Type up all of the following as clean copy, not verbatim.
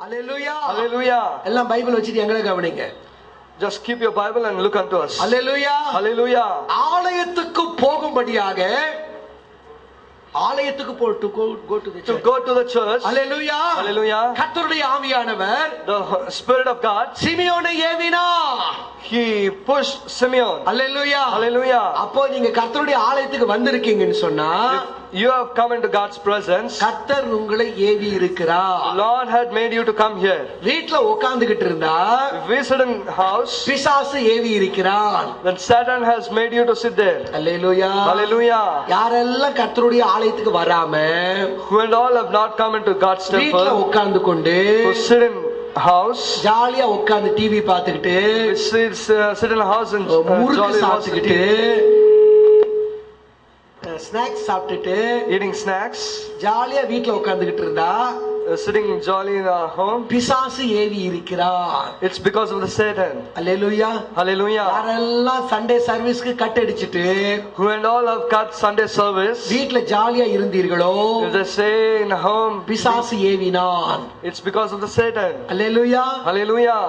Hallelujah. Hallelujah. எல்லாம் Bible வச்சிட்டு எங்களை கவனிங்க. Just keep your Bible and look unto us. Hallelujah. Hallelujah. ஆலயத்துக்கு போகும்படியாக ஆலயத்துக்கு go to the church. To go to the church. Hallelujah. Hallelujah. கர்த்தருடைய ஆவியானவர் The Spirit of God, சிமியோனை ஏவினார். He pushed Simeon. Hallelujah. Hallelujah. அப்போ நீங்க கர்த்தருடைய ஆலயத்துக்கு வந்திருக்கீங்கன்னு சொன்னா If you have come into God's presence, கர்த்தர் உங்களை ஏவி இருக்கிறார். the Lord had made you to come here. வீட்ல உட்கார்ந்துகிட்டு இருந்தா If we sit in house, பிசாசு ஏவி இருக்கிறார். then Satan has made you to sit there. Hallelujah. Hallelujah. யாரெல்லாம் கர்த்தருடைய ஆலயத்துக்கு வராம Who and all have not come into God's வீட்ல temple, உட்கார்ந்து கொண்டு who sit in house, ஜாலியா உட்கார்ந்து டிவி பார்த்துக்கிட்டு sit in a house and முறுக்கு jolly சாப்பிட்டுக்கிட்டு ஸ்நாக்ஸ் சாப்பிட்டுட்டு eating snacks, ஜாலியா வீட்ல உட்கார்ந்துகிட்டு இருந்தா sitting jolly in our home. பிசாசு ஏவி இருக்கிறார். It's because of the Satan. Hallelujah. Hallelujah. யாரெல்லாம் சண்டே சர்வீஸ்க்கு கட் அடிச்சிட்டு Who and all have cut Sunday service, வீட்ல ஜாலியா இருந்தீர்களோ if they say in home, பிசாசு ஏவினான். it's because of the Satan. Hallelujah. Hallelujah.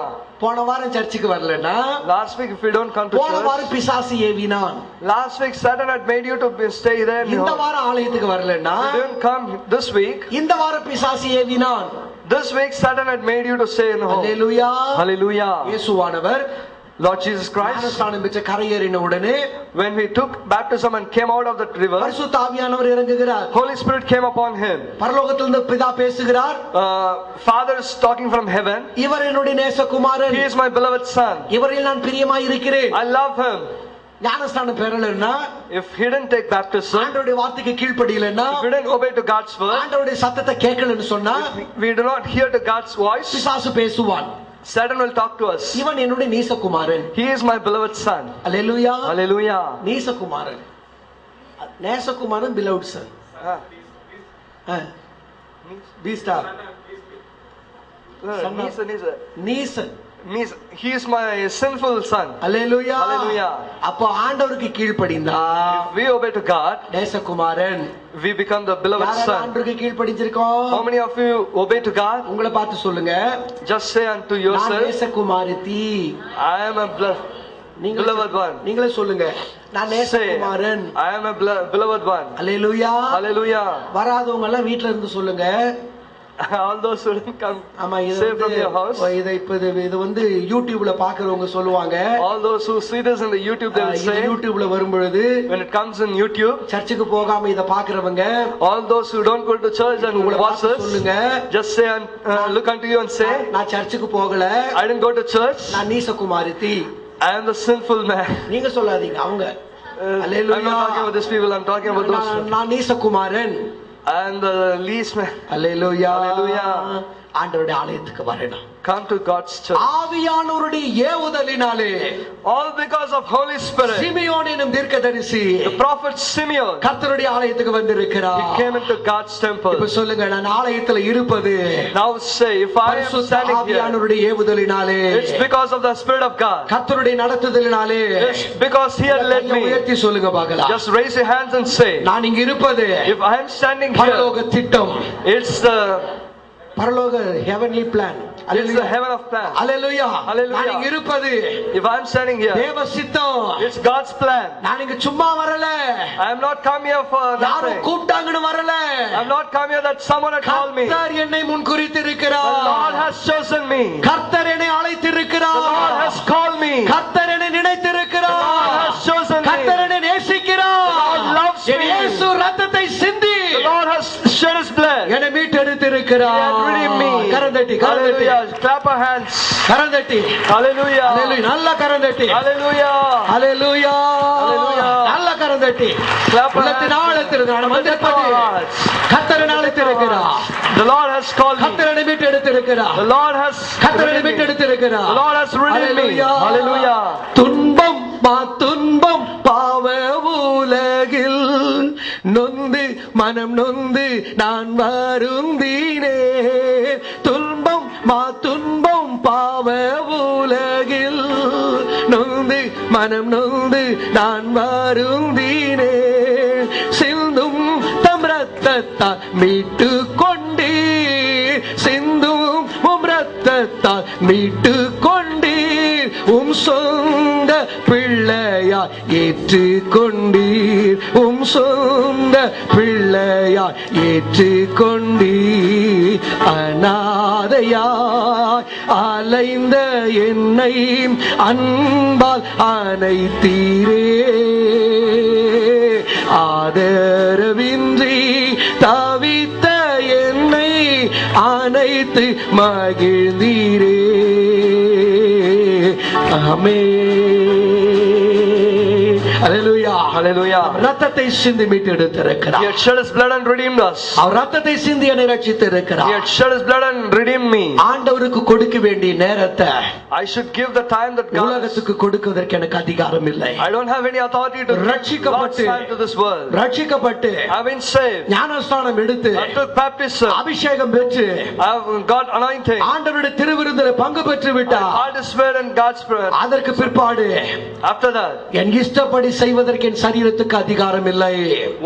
போன வாரம் சர்ச்சுக்கு வரலனா Last week if you don't come to போன church, வாரம் பிசாசு ஏவினான். last week Satan had made you to stay there. இந்த வாரம் ஆலயத்துக்கு வரலனா If you didn't come this week, இந்த வாரம் பிசாசு ஏவினான். this week Satan had made you to stay in home. Hallelujah. Hallelujah. இயேசுவானவர் Lord Jesus Christ, ஞானஸ்நானம் பெற்ற கரையேறின உடனே when we took baptism and came out of that river, பரிசுத்த ஆவியானவர் இறங்குகிறார். Holy Spirit came upon him. பரலோகத்திலிருந்து பிதா பேசுகிறார். Father is talking from heaven. இவர் என்னுடைய நேசகுமாரன். He is my beloved son. இவரில் நான் பிரியமாய் இருக்கிறேன். I love him. ஞானஸ்நானம் பெறலன்னா If he didn't take baptism, ஆண்டவருடைய வார்த்தைக்கு கீழ்ப்படியலன்னா if we didn't obey to God's word, ஆண்டவருடைய சத்தத்தை கேட்கலன்னு சொன்னா we do not hear to God's voice, பிசாசு பேசுவான். Satan will talk to us. இவன் என்னுடைய நேசகுமாரன். He is my beloved son. Hallelujah. Hallelujah. நேசகுமாரன். நேசகுமாரன் beloved son. பீஸ்டார். நீசன். He is my sinful son. Hallelujah. Hallelujah. அப்போ ஆண்டவருக்கு கீழ்ப்படிந்தா If we obey to God, நேசகுமாரன். we become the beloved யாரெல்லாம் son. ஆண்டவருக்கு கீழ்ப்படிஞ்சிருக்கோம்? How many of you obey to God? உங்களை பார்த்து சொல்லுங்க. Just say unto நான் yourself, நேசகுமாரதி. I am a beloved one. நீங்களே சொல்லுங்க. நான் Say, நேசகுமாரன். I am a beloved one. Hallelujah. Hallelujah. வராதவங்க எல்லாம் வீட்ல இருந்து சொல்லுங்க. All those who didn't come, ஆமா, say from your house. இது வந்து யூடியூப்ல பாக்குறவங்க சொல்லுவாங்க. All those who see this in the YouTube, they will say, யூடியூப்ல வரும்பொழுது when it comes in YouTube, சர்ச்சுக்கு போகாம இத பாக்குறவங்க all those who don't go to church and watch this, சொல்லுங்க. just say and look unto you and say, நான் சர்ச்சுக்கு போகல. I didn't go to church. நான் நீசகுமாரதி. I am the sinful man. நீங்க சொல்லாதீங்க, அவங்க. I'm not talking about these people, I'm talking about those. நான் நீசகுமாரன். I am the least man. Hallelujah. Hallelujah. ஆண்டவருடைய ஆலயத்துக்கு வரணும். Come to God's church. ஆவியானவருடைய ஏவுதலினாலே, All because of Holy Spirit. Simeon என்னும் தீர்க்கதரிசி, The prophet Simeon, கர்த்தருடைய ஆலயத்துக்கு வந்திருக்கிறார். he came into God's temple. இப்ப சொல்லுங்க, நான் ஆலயத்துல இருப்பது Now say, if I am standing here, ஆவியானவருடைய ஏவுதலினாலே, it's because of the Spirit of God. கர்த்தருடைய நடத்துதலினாலே, It's because he had led me. உயர்த்தி சொல்லுங்க பார்க்கலாம். Just raise your hands and say, நான் இங்க இருப்பது if I am standing here, பரலோக திட்டம். it's the பரலோக heavenly plan. It's the heaven of plan. Hallelujah. Hallelujah. நான் இங்க இருப்பது If I am standing here, தேவ சித்தம். it's God's plan. நான் இங்க சும்மா வரல. I am not come here for யாரோ nothing. கூப்பிட்டாங்கன்னு வரல. I am not come here that someone had called me. கர்த்தர் என்னை முன்குறித்து The இருக்கிறார். Lord has chosen me. கர்த்தர் என்னை அழைத்து The இருக்கிறார். Lord has called me. கர்த்தர் என்னை நினைத்து The இருக்கிறார். Lord has chosen me. கர்த்தர் என்னை நேசிக்கிறார். The Lord loves me. என் இயேசு ரத்தத்தை சிந்தி The Lord has shed his blood. என்னை மீட்டெடுத்து இருக்கிறார். He had redeemed me. கரந்தட்டி, கரந்தட்டி, Hallelujah. Clap our hands. கரந்தட்டி. Hallelujah. அல்லேலூயா. நல்ல கரந்தட்டி. Hallelujah. அல்லேலூயா. Hallelujah. நல்ல கரந்தட்டி. Clap our உள்ளத்தின் hands. ஆழத்திலிருந்து நான் வந்திருப்பது கர்த்தர் என்னை அழைத்திருக்கிறார். The Lord has called me. கர்த்தர் என்னை மீட்டெடுத்து இருக்கிறார். The Lord has கர்த்தர் என்னை redeemed me. மீட்டெடுத்து இருக்கிறார். The Lord has redeemed me. Hallelujah. துன்பம் துன்பம் பாவ உலகில் நொந்து மனம் நொந்து நான் வருந்தினே. துன்பம் துன்பம் பாவ உலகில் நொந்து மனம் நொந்து நான் வருந்தினே. சிந்தும் தம் ரத்தத்தால் மீட்டு கொண்டே, சிந்தும் இரத்தத்தால் மீட்டு கொண்டீர், உம் சொந்த பிள்ளையாய் ஏற்று கொண்டீர், உம் சொந்த பிள்ளையாய் ஏற்று கொண்டீர். அநாதையாய் அலைந்த என்னை அன்பால் அனைத்தீரே, ஆதரவின்றி தவித்த என்னை அனைத்து மகிழ்ந்தீரே. ஆமென். ஹல்லேலூயா. Hallelujah. ரத்தத்தை சிந்தி மீட்டு எடுத்திருக்கிறார். He had shed his blood and redeemed us. அவர் ரத்தத்தை சிந்தி என்னை ரட்சித்திருக்கிறார். He had shed his blood and redeemed me. ஆண்டவருக்கு கொடுக்க வேண்டிய நேரத்தை I should give the time that God. உலகத்துக்கு கொடுக்குவதற்கு எனக்கு அதிகாரம் இல்லை. I don't have any authority to give God's time to this world. ரட்சிக்கப்பட்டு I've been saved. ஞானஸ்நானம் எடுத்து I took baptism. அபிஷேகம் பெற்று I've got anointing. ஆண்டவருடைய திருவிருந்திலே பங்கு பெற்று விட்டார். I participate in God's prayer. அதற்கு பிற்பாடு After that, என் இஷ்டப்படி செய்வதற்கு என் சரீரத்துக்கு அதிகாரம் இல்லை.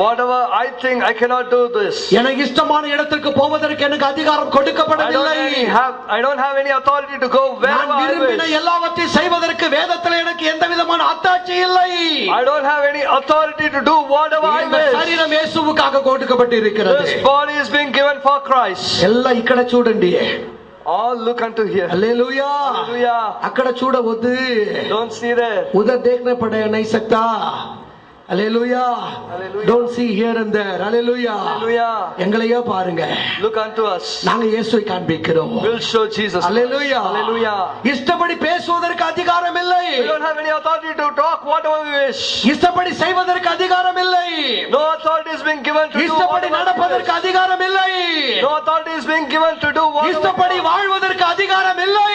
whatever I think, I cannot do this. எனக்கு இஷ்டமான இடத்திற்கு போவதற்கு எனக்கு அதிகாரம் கொடுக்கப்படவில்லை. I don't have any authority to go wherever நான் I விரும்பின wish. எல்லாவற்றையும் செய்வதற்கு வேதத்தில் எனக்கு எந்த விதமான அத்தாட்சி இல்லை. I don't have any authority to do whatever I இந்த wish. சரீரம் இயேசுவுக்காக கொடுக்கப்பட்டு இருக்கிறது. This body is being given for Christ. எல்லாம் ఇక్కడ చూడండి. All look unto here. Hallelujah. Hallelujah. అక్కడ చూడవద్దు. Don't see there. उधर देखने पड़े नहीं सकता. Hallelujah. Hallelujah. Don't see here and there. Hallelujah. Hallelujah. எங்களையே பாருங்க. Look unto us. நாங்க இயேசுவை காண்பிக்கிறோம். We'll show Jesus. Hallelujah. Hallelujah. இஷ்டப்படி பேசுவதற்கு அதிகாரம் இல்லை. We don't have any authority to talk whatever we wish. இஷ்டப்படி செய்வதற்கு அதிகாரம் இல்லை. No authority is being given to do இஷ்டப்படி நடப்பதற்கு அதிகாரம் இல்லை. No authority is being given to do whatever. இஷ்டப்படி வாழ்வதற்கு அதிகாரம் இல்லை.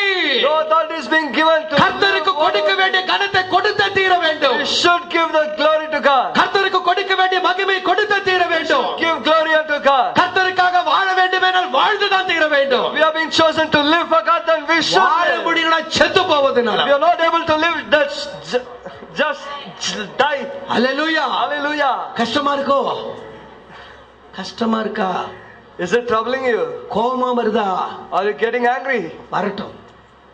No authority is being given to கர்த்தருக்கு கொடுக்க வேண்டிய கனத்தை கொடுத்து தீர வேண்டும். We should give the glory to God. கர்த்தருக்கு கொடுக்க வேண்டிய மகிமை கொடுத்து தீர வேண்டும். Give glory unto God. கர்த்தருக்காக வாழ வேண்டுமென்றால் வாழ்ந்து தான் தீர வேண்டும். We have been chosen to live for God, then we should வாழ live. முடியலனா செத்து போவதுனால. We are not able to live, that's just die. Hallelujah. Hallelujah. கஷ்டமா இருக்கோ? கஷ்டமா இருக்கா? Is it troubling you? கோபமா வருதா? Are you getting angry? வரட்டும்.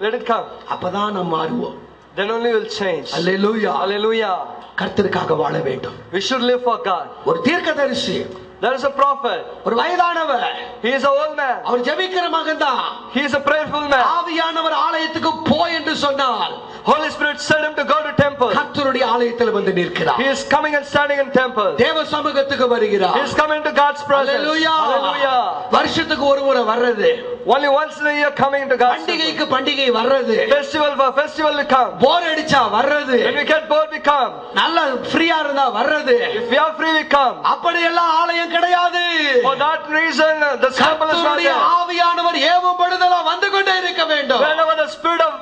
Let it come. அப்பதான் நாம் மாறுவோம். Then only we'll change. ஹல்லேலூயா. Hallelujah. கர்த்தருக்காக வாழ வேண்டும். We should live for God. ஒரு தீர்க்கதரிசி, There is a prophet. ஒரு வயதானவர், He is an old man. அவர் ஜெபிக்கிற மகன்தான். He is a prayerful man. ஆவியானவர் ஆலயத்துக்கு போ என்று சொன்னால் Holy Spirit said him to go to temple. கர்த்தருடைய ஆலயத்தில் வந்து நிற்கிறார். He is coming and standing in temple. தேவ சமூகத்துக்கு வருகிறார். He is coming to God's presence. Hallelujah. Hallelujah. வருஷத்துக்கு ஒரு முறை வர்றது. Only once in a year coming to God's temple. பண்டிகைக்கு பண்டிகை வர்றது. Festival for festival to come. போர் அடிச்சா வர்றது. When we get bored we come. நல்ல ஃப்ரீயா இருந்தா வர்றது. If we are free we come. அப்படி எல்லாம் ஆலயம் கிடையாது. For that reason the temple is not கர்த்தருடைய there. ஆவியானவர் ஏவும்படுதலா வந்து கொண்டே இருக்க வேண்டும். Whenever the Spirit of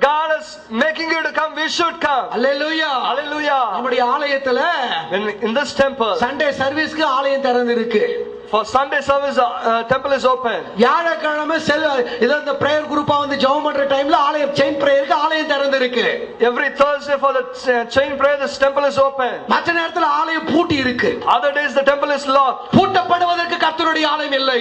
God is making you to come, we should come. Hallelujah. Hallelujah. நம்முடைய ஆலயத்துல In this temple, சண்டே சர்வீஸ்க்கு ஆலயம் திறந்து இருக்கு. for Sunday service, temple is open. வியாழக்கிழமை இந்த பிரேயர் குரூப்பா வந்து ஜெபம் பண்ற டைம்ல ஆலயம் செயின் பிரேயருக்கு ஆலயம் திறந்து இருக்கு. Every Thursday for the chain prayer, this temple is open. மற்ற நேரத்துல ஆலயம் பூட்டி இருக்கு. Other days the temple is locked. பூட்டப்படுவதற்கு கர்த்தருடைய ஆலயம் இல்லை.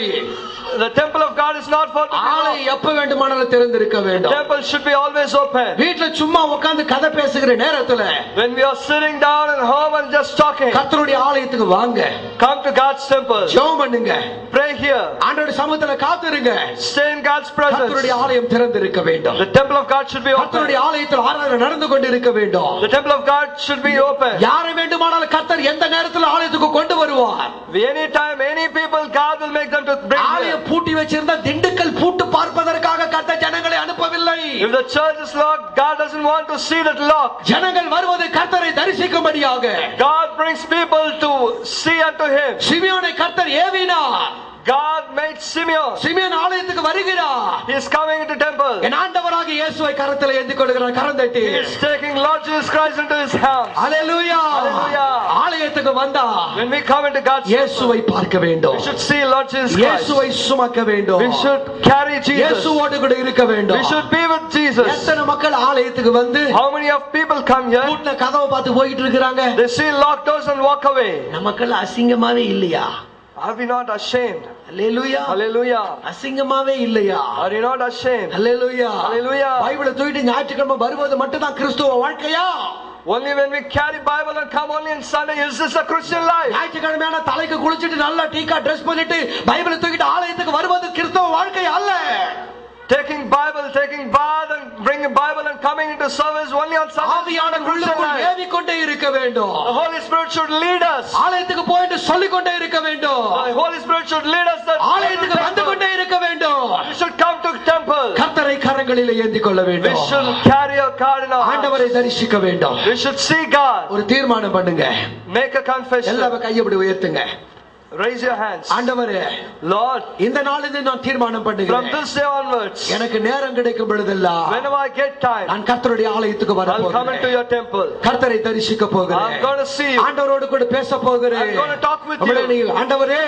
The temple of God is not for the ஆலயம் எப்ப வேண்டுமானாலும் திறந்திருக்க வேண்டும். temple should be always open. வீட்ல சும்மா உட்கார்ந்து கதை பேசுகிற நேரத்துல When we are sitting down at home and just talking, கர்த்தருடைய ஆலயத்துக்கு வாங்க. come to God's temple. ஜெபம் பண்ணுங்க. Pray here. ஆண்டவருடைய சமூகத்துல காத்திருங்க. Stay in God's presence. கர்த்தருடைய ஆலயம் திறந்திருக்க வேண்டும். The temple of God should be open. கர்த்தருடைய ஆலயத்தில் ஆராதனை நடந்து கொண்டிருக்க வேண்டும். The temple of God should be open. யாரை வேண்டுமானாலும் கர்த்தர் எந்த நேரத்தில் ஆலயத்துக்கு கொண்டு வருவார். Anytime, any people, God will make them to bring here. ஆலயம் பூட்டி வச்சிருந்தா திண்டுக்கல் பூட்டு பார்ப்பதற்காக கர்த்தர் ஜனங்களை அனுப்பவில்லை. If the church is locked, God doesn't want to see that locked. ஜனங்கள் வருவது கர்த்தரை தரிசிக்கும்படியாக. God brings people to see unto Him. சிமியோனை கர்த்தர் ஏவினார். God made Simeon. சிமியோன் ஆலயத்துக்கு வருகிறார். He is coming into temple. என் ஆண்டவராகிய இயேசுவை கரத்தில் ஏந்தி கொள்கிறார். கரம் தட்டி. He is taking Lord Jesus Christ into His hands. Hallelujah. Hallelujah. ஆலயத்துக்கு வந்தா When we come into God's இயேசுவை பார்க்க வேண்டும். we should see Lord Jesus Christ. இயேசுவை சுமக்க வேண்டும். We should carry Jesus. இயேசுவோடு கூட இருக்க வேண்டும். We should be with Jesus. எத்தனை மக்கள் ஆலயத்துக்கு வந்து How many of people come here? கூட்ல கதவை பார்த்து போயிட்டு இருக்காங்க. They see locked doors and walk away. நமக்கெல்லாம் அசிங்கமாவே இல்லையா? Are we not ashamed? Hallelujah. Hallelujah. அசிங்கமாவே இல்லையா? Are you not ashamed? Hallelujah. Hallelujah. பைபிளை தூக்கிட்டு ஞாயிற்றுக்கிழமை வருவது மட்டும் தான் கிறிஸ்துவ வாழ்க்கையா? Only when we carry Bible and come only on Sunday is this a Christian life? ஞாயிற்றுக்கிழமையான தலைக்கு குளிச்சிட்டு நல்லா டீக்கா ட்ரெஸ் பண்ணிட்டு பைபிளை தூக்கிட்டு ஆலயத்துக்கு வருவது கிறிஸ்தவ வாழ்க்கை அல்ல. Taking Bible, taking bath and bringing Bible and coming into service only on Sunday. ஆவியானவர் உள்ளுக்குள் ஏவிக்கொண்டே இருக்க வேண்டும். The Holy Spirit should lead us. ஆலயத்துக்கு போயிட்டு சொல்லிக் கொண்டே இருக்க வேண்டும். The Holy Spirit should lead us. ஆலயத்துக்கு வந்து கொண்டே இருக்க வேண்டும். We should come to temple. கர்த்தரை கரங்களிலே ஏந்திக் கொள்ள வேண்டும். We should carry a card in our hands. ஆண்டவரை தரிசிக்க வேண்டும். We should see God. ஒரு தீர்மானம் பண்ணுங்க. Make a confession. எல்லாரும் கையை இப்படி உயர்த்துங்க. Raise your hands. ஆண்டவரே, Lord, இந்த நாளிலிருந்து நான் தீர்மானம் பண்ணுகிறேன். from this day onwards, எனக்கு நேரம் கிடைக்கும் பொழுதெல்லாம் whenever I get time, நான் கர்த்தருடைய ஆலயத்துக்கு வர I'll come into போகிறேன். your temple. கர்த்தரை தரிசிக்க போகிறேன். I'm going to see you. ஆண்டவரோடு கூட பேச போகிறேன். I'm going to talk with you. ஆண்டவரே,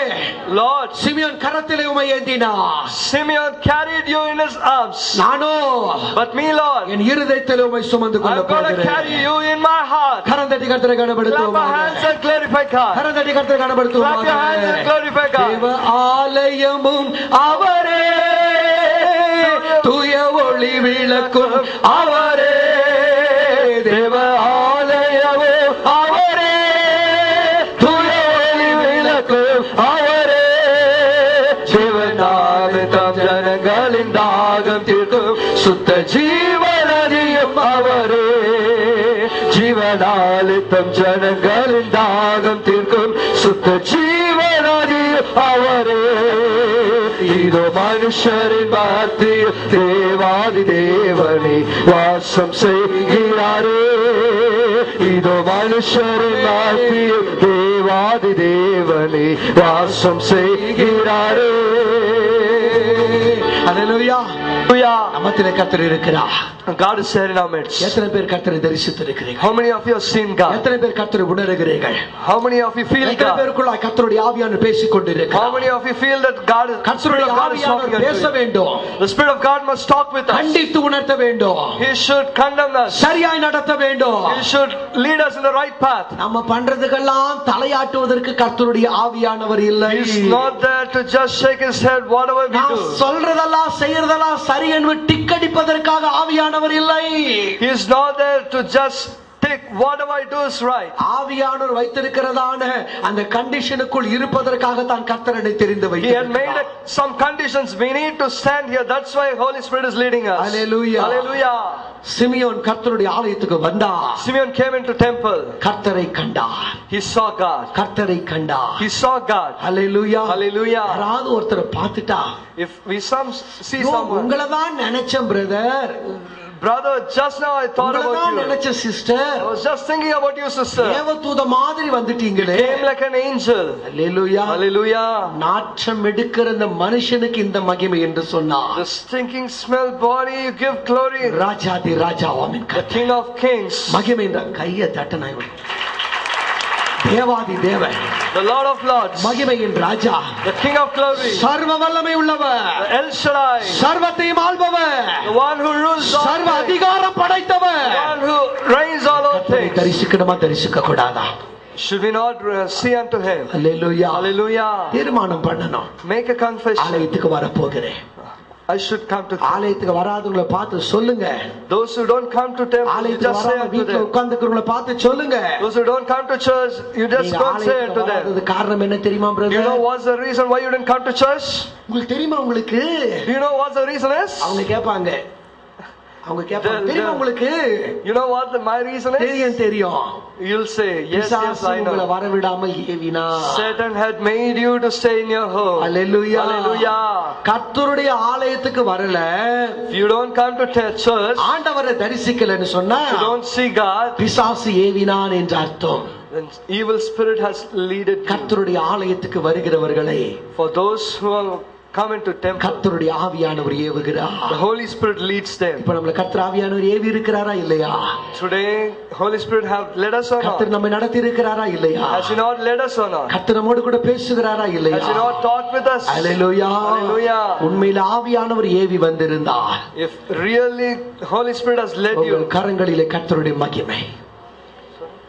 Lord, சிமியோன் கரத்திலே உம்மை ஏந்தினார். Simeon carried you in his arms. Nano But me, Lord, என் இருதயத்திலே உம்மை சுமந்து கொள்ள I'm going to போகிறேன். carry you in my heart. கரந்தட்டி கர்த்தரை Clap கனப்படுத்துவோம். your hands and glorify God. கரந்தட்டி கர்த்தரை Clap கனப்படுத்துவோம். your hands and glorify God. தேவ ஆலயமும் அவரே, தூய ஒளி விளக்கும் அவரே, தேவ ஆலயமும் அவரே, தூய ஒளி விளக்கும் அவரே, சிவநாமம் ஜனங்களின் தாகம் தீர்க்கும் சுத்த ஜீவநதியும் அவரே, ஜீவனாலித்தம் ஜனங்களின் தாகம் தீர்க்கும் சுத்த ஜீவநதியும் அவரே, இதோ மனுஷரின் மத்தியில் தேவாதி தேவனே வாசம் செய்கிறாரே, இதோ மனுஷரின் மத்தியில் தேவாதி தேவனே வாசம் செய்கிறாரே. அல்லேலூயா. நமத்திலே கர்த்தர் இருக்கிறார். God is there in our midst. எத்தனை பேர் கர்த்தரை தரிசித்திருக்கிறீர்கள்? How many of you have seen God? எத்தனை பேர் கர்த்தரை உணர்கிறீர்கள்? How many of you feel எத்தனை God? பேருக்குள்ள கர்த்தருடைய ஆவியானவர் பேசிக் How கொண்டிருக்கிறார்? many of you feel that God is, the Spirit கர்த்தருடைய of God is talking ஆவியானவர் பேச to you? வேண்டும். The Spirit of God must talk with us. கண்டித்து உணர்த்த வேண்டும். He should condemn us. சரியாய் நடத்த வேண்டும். He should lead us in the right path. நம்ம பண்றதுக்கெல்லாம் தலையாட்டுவதற்கு கர்த்தருடைய ஆவியானவர் இல்லை. He is not there to just shake his head whatever we நான் do. சொல்றதெல்லாம் செய்யறதெல்லாம் சரி என்று டிக்கடிப்பதற்காக ஆவியானவர் இல்லை. He is not there to just take whatever I do is right. ஆவியானவர் வைத்திருக்கிறதான அந்த கண்டிஷனுக்குள் இருப்பதற்காக தான் கர்த்தரை தெரிந்து He had made வைத்திருக்கிறார். some conditions. We need to stand here. That's why Holy Spirit is leading us. Hallelujah. Hallelujah. Simeon கர்த்தருடைய ஆலயத்துக்கு வந்தார். Simeon came into temple. கர்த்தரை கண்டார். He saw God. கர்த்தரை கண்டார். He saw God. Hallelujah. Hallelujah. யாராவது ஒருத்தரை பார்த்துட்டா, If we see someone, உங்களை தான் நினைச்சேன் brother, brother, just now I thought உங்களை about தான் you. நினைச்ச sister, I was just thinking about you, sister. தேவதூத மாதிரி வந்துட்டீங்களே. Came like an angel. Hallelujah. Hallelujah. நாற்றம் எடுக்கிற இந்த மனுஷனுக்கு இந்த மகிமை என்று சொன்னார். The stinking smell body, you give glory. Rajathi ராஜாவாமின் The கர்த்தர், King of Kings, மகிமை என்ற கையை தட்டனாய் தேவாதி தேவன், the Lord of Lords, மகிமையின் ராஜா, the King of Glory, சர்வ வல்லமை உள்ளவர், the El Shaddai, சர்வத்தையும் ஆள்பவர், the one who rules all சர்வ things, அதிகாரம் படைத்தவர். the one who reigns all over things. தரிசிக்கணுமா தரிசிக்க கூடாதா? Should we not see unto him? Hallelujah. Hallelujah. தீர்மானம் பண்ணணும். Make a confession. ஆலயத்துக்கு வர போகிறேன். I should come to ஆலயத்துக்கு வராதவங்களை பார்த்து சொல்லுங்க. those who don't come to temple, you ஆலயத்துக்கு just say வராம unto வீட்டுல them. உட்கார்ந்துக்கிறவங்களை பார்த்து சொல்லுங்க. Those who don't come to church, you just நீங்க don't say ஆலயத்துக்கு unto them. வராதது காரணம் என்ன தெரியுமா Do you know brother? what's the reason why you didn't come to church? உங்களுக்கு தெரியுமா? உங்களுக்கு Do you know what the reason is? அவங்க கேட்பாங்க. தெரியுமா உங்களுக்கு? You know what my reason is? தெரியும். You'll say, yes, yes, I உங்களை know. வரவிடாமல் ஏவினா. Satan had made you to stay in your home. Hallelujah. Hallelujah. கர்த்தருடைய ஆலயத்துக்கு வரல, If you don't come to church, ஆண்டவரை தரிசிக்கலன்னு சொன்னா, you don't see God, பிசாசு ஏவினான் என்று அர்த்தம். then evil spirit has leaded you. கர்த்தருடைய ஆலயத்துக்கு வருகிறவர்களை For those who come into temple, கர்த்தருடைய ஆவியானவர் ஏவுகிறார். the Holy Spirit leads them. இப்ப நம்மள கர்த்தர் ஆவியானவர் ஏவி இருக்கிறாரா இல்லையா? Today, Holy Spirit have led us or not? கர்த்தர் நம்மை நடத்தி இருக்கிறாரா இல்லையா? Has He not led us or not? கர்த்தர் நம்மோடு கூட பேசுகிறாரா இல்லையா? Has He not talked with us? Hallelujah. Hallelujah. உண்மையில ஆவியானவர் ஏவி வந்திருந்தார், If really Holy Spirit has led உங்கள் you, கரங்களிலே கர்த்தருடைய மகிமை,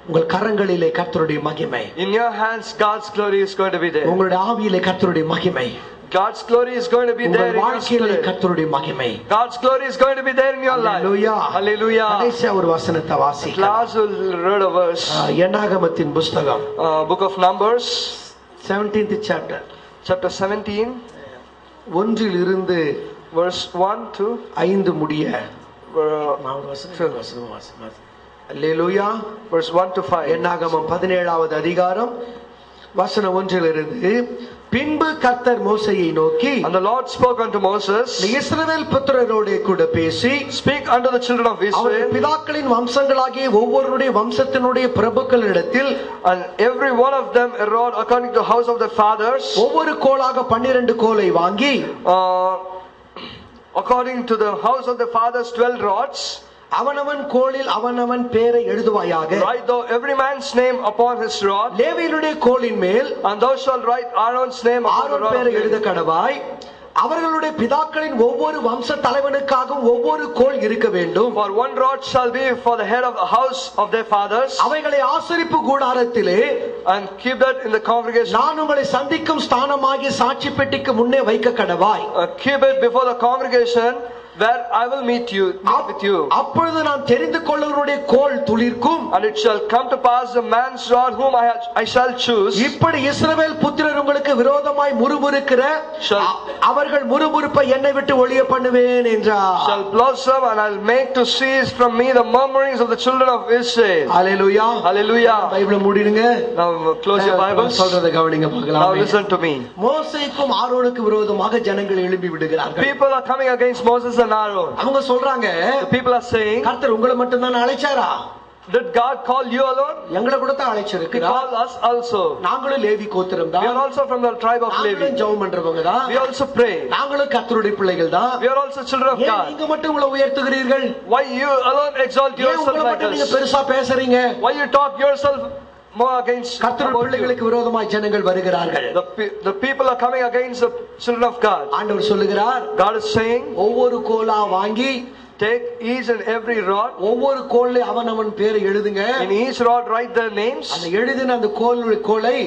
உங்கள் கரங்களிலே கர்த்தருடைய மகிமை, in your hands God's glory is going to be there. உங்களுடைய ஆவியிலே கர்த்தருடைய மகிமை, God's glory is going to be there உங்கள் in your வாழ்க்கையிலே spirit. கர்த்தருடைய மகிமை. God's glory is going to be there in your life. Hallelujah. Hallelujah. கடைசியா ஒரு வசனத்தை வாசிக்கலாம். Last we'll read a verse. என்னாகமத்தின் புத்தகம் Book of Numbers, 17th chapter. chapter 17, ஒன்றில் இருந்து verse 1 to 5 முடிய uh, அல்லேலூயா. verse 1 to 5. என்னாகமம் 17வது அதிகாரம் வசனம் 1 பின்பு கர்த்தர் மோசேயை நோக்கி, And the Lord spoke unto Moses, நீ இஸ்ரவேல் புத்திரரோடே கூட பேசி, Speak unto the children of அவருடைய Israel, பிதாக்களின் வம்சங்களாகிய ஒவ்வொருடைய வம்சத்தினுடைய பிரபுக்களிடத்தில் and every one of them erode according to the house of their fathers, ஒவ்வொரு கோலாக 12 கோலை வாங்கி, according to the house of their fathers 12 rods. அவனவன் கோலில் அவனவன் பேரை எழுதுவாயாக. Write thou every man's name upon his rod, லேவியனுடைய கோலின் மேல் and thou shalt write Aaron's name upon the Aaron rod. பேரை எழுத கடவாய். அவர்களுடைய பிதாக்களின் ஒவ்வொரு வம்ச தலைவனுக்காகவும் ஒவ்வொரு கோல் இருக்க வேண்டும். For one rod shall be for the head of the house of their fathers, அவைகளை ஆசரிப்பு கூடாரத்திலே, and keep that in the congregation. நான் உங்களை சந்திக்கும் ஸ்தானமாகிய சாட்சி பெட்டிக்கு முன்னே வைக்க கடவாய். Keep it before the congregation, where I will meet with you. அப்பொழுது நான் தெரிந்து கொள்ளுவருடைய கோல் துளிர்க்கும். And it shall come to pass, the man's rod whom I shall choose, இப்படி இஸ்ரவேல் புத்திரர் உங்களுக்கு விரோதமாய் முறுமுறுக்கிற அவர்கள் முறுமுறுப்பை என்னை விட்டு ஒழிய பண்ணுவேன் என்றார். shall blossom, and I'll make to cease from me the murmurings of the children of Israel. Hallelujah. Hallelujah. பைபிளை மூடிடுங்க. Now close your Bibles. சொல்றதை கவனிங்க Now பார்க்கலாம். listen to me. மோசேக்கும் ஆரோனுக்கு விரோதமாக ஜனங்கள் எழும்பி விடுகிறார்கள். People are coming against Moses and Aaron. அவங்க சொல்றாங்க, The people are saying, கர்த்தர் உங்களை மட்டும் தான் அழைச்சாரா? Did God call you alone? எங்களை கூட தான் He அழைச்சிருக்கிறார். called us also. நாங்களும் லேவி கோத்திரம் We are தான். also from the tribe of Levi. நாங்களும் ஜெபம் பண்றவங்க தான். We also pray. நாங்களும் கர்த்தருடைய பிள்ளைகள் தான். We are also children of ஏன் God. நீங்க மட்டும் உங்களை உயர்த்துகிறீர்கள்? Why you alone exalt ஏன் yourself உங்களை like மட்டும் நீங்க us? பெருசா பேசுறீங்க? Why you talk yourself more against கர்த்தருடைய about you? பிள்ளைகளுக்கு விரோதமாய் ஜனங்கள் வருகிறார்கள். The people are coming against the children of God. ஆண்டவர் சொல்லுகிறார், God is saying, ஒவ்வொரு கோலா வாங்கி, take each and every rod, ஒவ்வொரு கோல்ல அவனவன் பேரை எழுதுங்க. in each rod write their names, அந்த எழுதின அந்த கோலை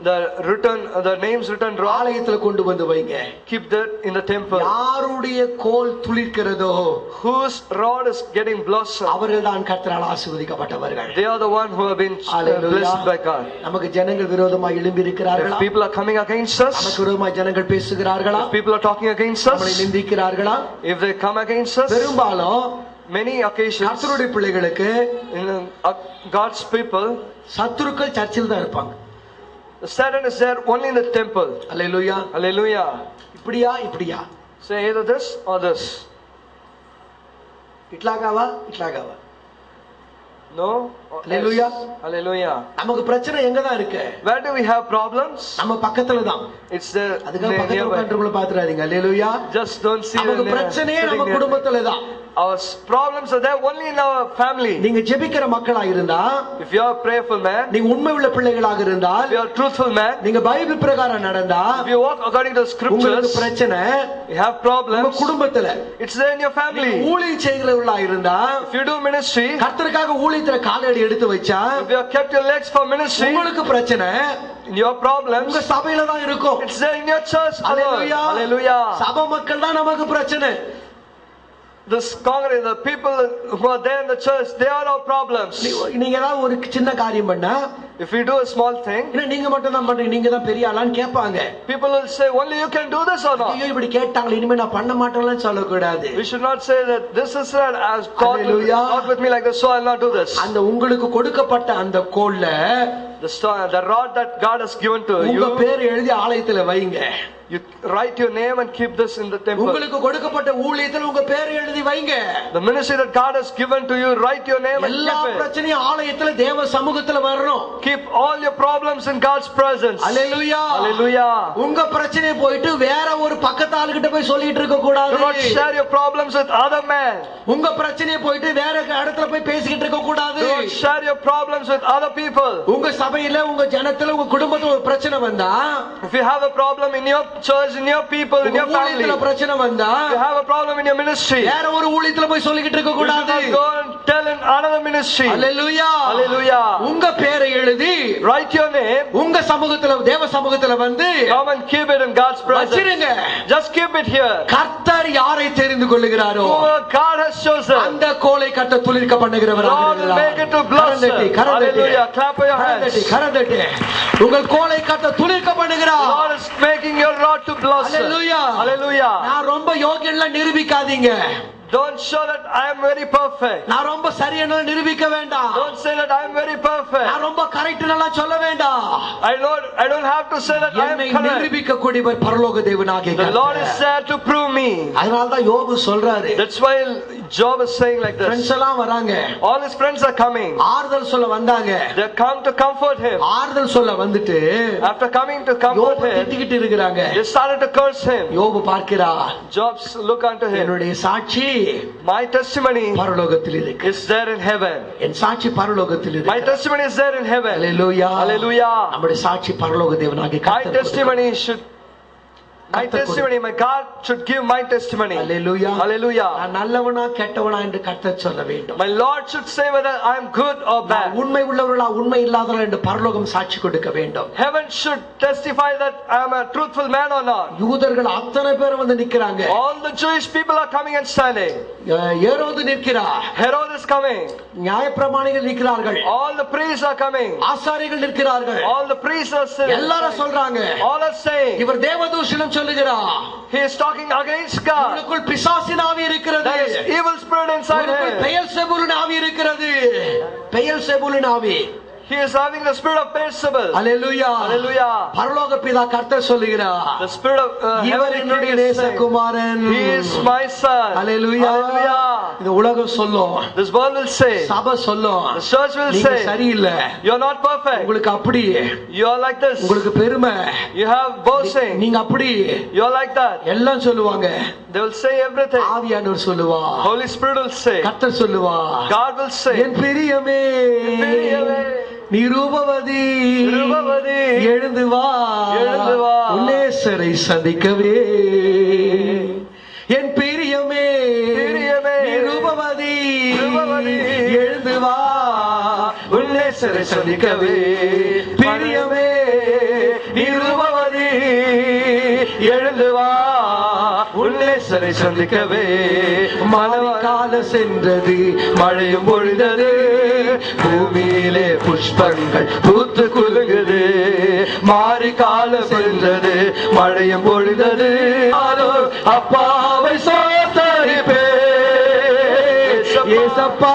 the names written rod, ஆலயத்துல கொண்டு வந்து வைங்க. keep that in the temple. யாருடைய கோல் துளிர்க்கிறதோ, Whose rod is getting blossom, அவர்கள் தான் கர்த்தரால் ஆசீர்வதிக்கப்பட்டவர்கள். they are the one who have been blessed by God. நமக்கு ஜனங்கள் விரோதமாய் எழும்பி If இருக்கிறார்களா? people are coming against us, நமக்கு விரோதமாய் ஜனங்கள் பேசுகிறார்களா? if people are talking against நம்மை us, நிந்திக்கிறார்களா? if they come against us, பெரும்பாலும் many occasions கர்த்தருடைய பிள்ளைகளுக்கு in God's people, சத்துருக்கள் சர்ச்சில் தான் இருப்பாங்க. the Satan is there only in the temple. Hallelujah. Hallelujah. இப்படியா? Say either this or this. இட்லாகாவா? No? Hallelujah. Hallelujah. நமக்கு பிரச்சனை எங்க தான் இருக்கு? Where do we have problems? நம்ம பக்கத்துல தான். It's there. அதுக்கு பக்கத்துல உட்கார்ந்துங்கள பாத்துறாதீங்க. அல்லேலூயா. Just don't see நமக்கு பிரச்சனையே நம்ம குடும்பத்துல தான். Our problems are there only in our family. நீங்க ஜெபிக்கிற மக்களா இருந்தா, if you are a prayerful man, நீங்க உண்மை உள்ள பிள்ளைகளாக இருந்தால், if you are a truthful man, நீங்க பைபிள் பிரகாரம் நடந்தா, if you walk according to the scriptures, உங்களுக்கு பிரச்சனை you have problems உங்க குடும்பத்துல. It's there in your family. ஊழியம் செய்கிறவர்களா இருந்தா, if you do ministry, கர்த்தருக்காக ஊழியத்துல காலடி எடுத்து வச்சா, if you have kept your legs for ministry, உங்களுக்கு பிரச்சனை your problems உங்க சபையில தான் இருக்கும். it's there in your church. Hallelujah. Hallelujah. சபை மக்கள் தான் நமக்கு பிரச்சனை. This congregation, the people who are there in the church, they are our problems. நீங்க ஏதாவது ஒரு சின்ன காரியம் பண்ணா, if we do a small thing, நீங்க மட்டும் தான் பண்றீங்க, நீங்க தான் பெரிய ஆளான்னு கேட்பாங்க. people will say only you can do this or not. ஐயோ இப்படி கேட்டாங்க, இனிமே நான் பண்ண மாட்டேன்னு சொல்லக்கூடாது. We should not say that this is right as God not with me like this, so I'll not do this. அந்த உங்களுக்கு கொடுக்கப்பட்ட அந்த கோல்ல the rod that God has given to you, உங்க பேர் எழுதி ஆலயத்துல வைங்க. you write your name and keep this in the temple. உங்களுக்கு கொடுக்கப்பட்ட ஊழியத்துல உங்க பேர் எழுதி வைங்க. the ministry that God has given to you, write your name and keep it. எல்லா பிரச்சனையும் ஆலயத்துல தேவ சமூகத்துல வரணும். keep all your problems in God's presence. Hallelujah. Hallelujah. உங்க பிரச்சனையை போயிட்டு வேற ஒரு பக்கத்து ஆளுகிட்ட போய் சொல்லிட்டு இருக்க கூடாது. do not share your problems with other men. உங்க பிரச்சனையை போயிட்டு வேற இடத்துல போய் பேசிக்கிட்டு இருக்க கூடாது. do not share your problems with other people. உங்க சபையில உங்க ஜனத்துல உங்க குடும்பத்துல ஒரு பிரச்சனை வந்தா, if you have a problem in your church, in your people, in your family, பிரச்சனை வந்தா, you have a problem in your ministry, வேற ஒரு ஊழியத்துல போய் சொல்லிக்கிட்டு இருக்க கூடாது. go and tell in another ministry. Hallelujah. Hallelujah. உங்க பேரை எழுதி Write your name. உங்க சமூகத்துல தேவ சமூகத்துல வந்து Come and keep it in God's presence. வச்சிருங்க. Just keep it here. கர்த்தர் யாரை தெரிந்து கொள்ளுகிறாரோ Who God has chosen, அந்த கோலை கட்ட துளிர்க்க பண்ணுகிறவராக God will make it to blossom. Hallelujah. Clap your hands. கரந்தட்டி உங்கள் கோலை கட்ட துளிர்க்க பண்ணுகிறார். God is making your rod to blossom. Hallelujah. Hallelujah. நான் ரொம்ப யோகியன்ல நிரூபிக்காதீங்க. Don't show that I am very perfect. நான் ரொம்ப சரியான நிரூபிக்க வேண்டாம். Don't say that I am very perfect. நான் ரொம்ப கரெக்ட்னு சொல்ல வேண்டாம். I don't have to say that I am correct. நிரூபிக்க கூடியவர் பரலோக தேவனாகிய The Lord is there to prove me. அதனால தான் யோபு சொல்றாரு. That's why Job is saying like this. Friends எல்லாம் வராங்க. All his friends are coming. ஆறுதல் சொல்ல வந்தாங்க. They come to comfort him. ஆறுதல் சொல்ல வந்துட்டு after coming to comfort him, திட்டிக்கிட்டு இருக்காங்க. they started to curse him. யோபு பார்க்கிறார். Job look unto him. என்னுடைய சாட்சி my testimony பரலோகத்தில் இருக்கு. is there in heaven. என் சாட்சி பரலோகத்தில் இருக்கு. My testimony is there in heaven. Hallelujah. Hallelujah. நம்முடைய சாட்சி பரலோக தேவனாகிய கர்த்தர். My testimony should my testimony, my God should give my testimony. Hallelujah. Hallelujah. நான் நல்லவனா கெட்டவனா என்று கர்த்தர் சொல்ல வேண்டும். My Lord should say whether I am good or bad. உண்மை உள்ளவர்களா உண்மை இல்லாதவர்களா என்று பரலோகம் சாட்சி கொடுக்க வேண்டும். Heaven should testify that I am a truthful man or not. யூதர்கள் அத்தனை பேர் வந்து நிக்கறாங்க. All the Jewish people are coming and standing. ஏரோது நிற்கிறார். Herod is coming. நியாயப்பிரமாணிகள் நிற்கிறார்கள். All the priests are coming. ஆசாரிகள் நிற்கிறார்கள். All the priests are sitting. எல்லாரும் சொல்றாங்க. All are saying. இவர் தேவதூஷணம் சொல்லுகிறார். He is talking against God. உங்களுக்குள் பிசாசின் ஆவி இருக்கிறது. There is evil spirit inside him. பெயல்செபூலின் ஆவி இருக்கிறது. பெயல்செபூலின் ஆவி. He is having the spirit of Beelzebul. Hallelujah. Hallelujah. பரலோக பிதா கர்த்தர் சொல்லுகிறார். The spirit of இவர் என்னுடைய நேசகுமாரன். He is my son. Hallelujah. Hallelujah. இந்த உலகம் சொல்லும். This world will say. சபை சொல்லும். The church will நீங்க say. சரியில்லை. You are not perfect. உங்களுக்கு அப்படி. You are like this. உங்களுக்கு பெருமை. You have boasting. நீங்க அப்படி. You are like that. எல்லாம் சொல்லுவாங்க. They will say everything. ஆவியானவர் சொல்லுவார். Holy Spirit will say. கர்த்தர் சொல்லுவார். God will say. என் பிரியமே. நிரூபவதி எழுந்து வா உன்னேசரை சந்திக்கவே. என் பிரியமே நிரூபவதி எழுந்து வா உன்னேசரை சந்திக்கவே. பிரியமே நிரூபவதி எழுந்து வா உன்னேசரை சந்திக்கவே. மழைக்கால சென்றது மழையும் பொழிந்தது. பூமியிலே புஷ்பங்கள் பூத்து குலுங்குது. மாறி காலம் சென்றது மழையும் பொழிந்தது. அப்பாவை சோத்தரிப்பே. ஏசப்பா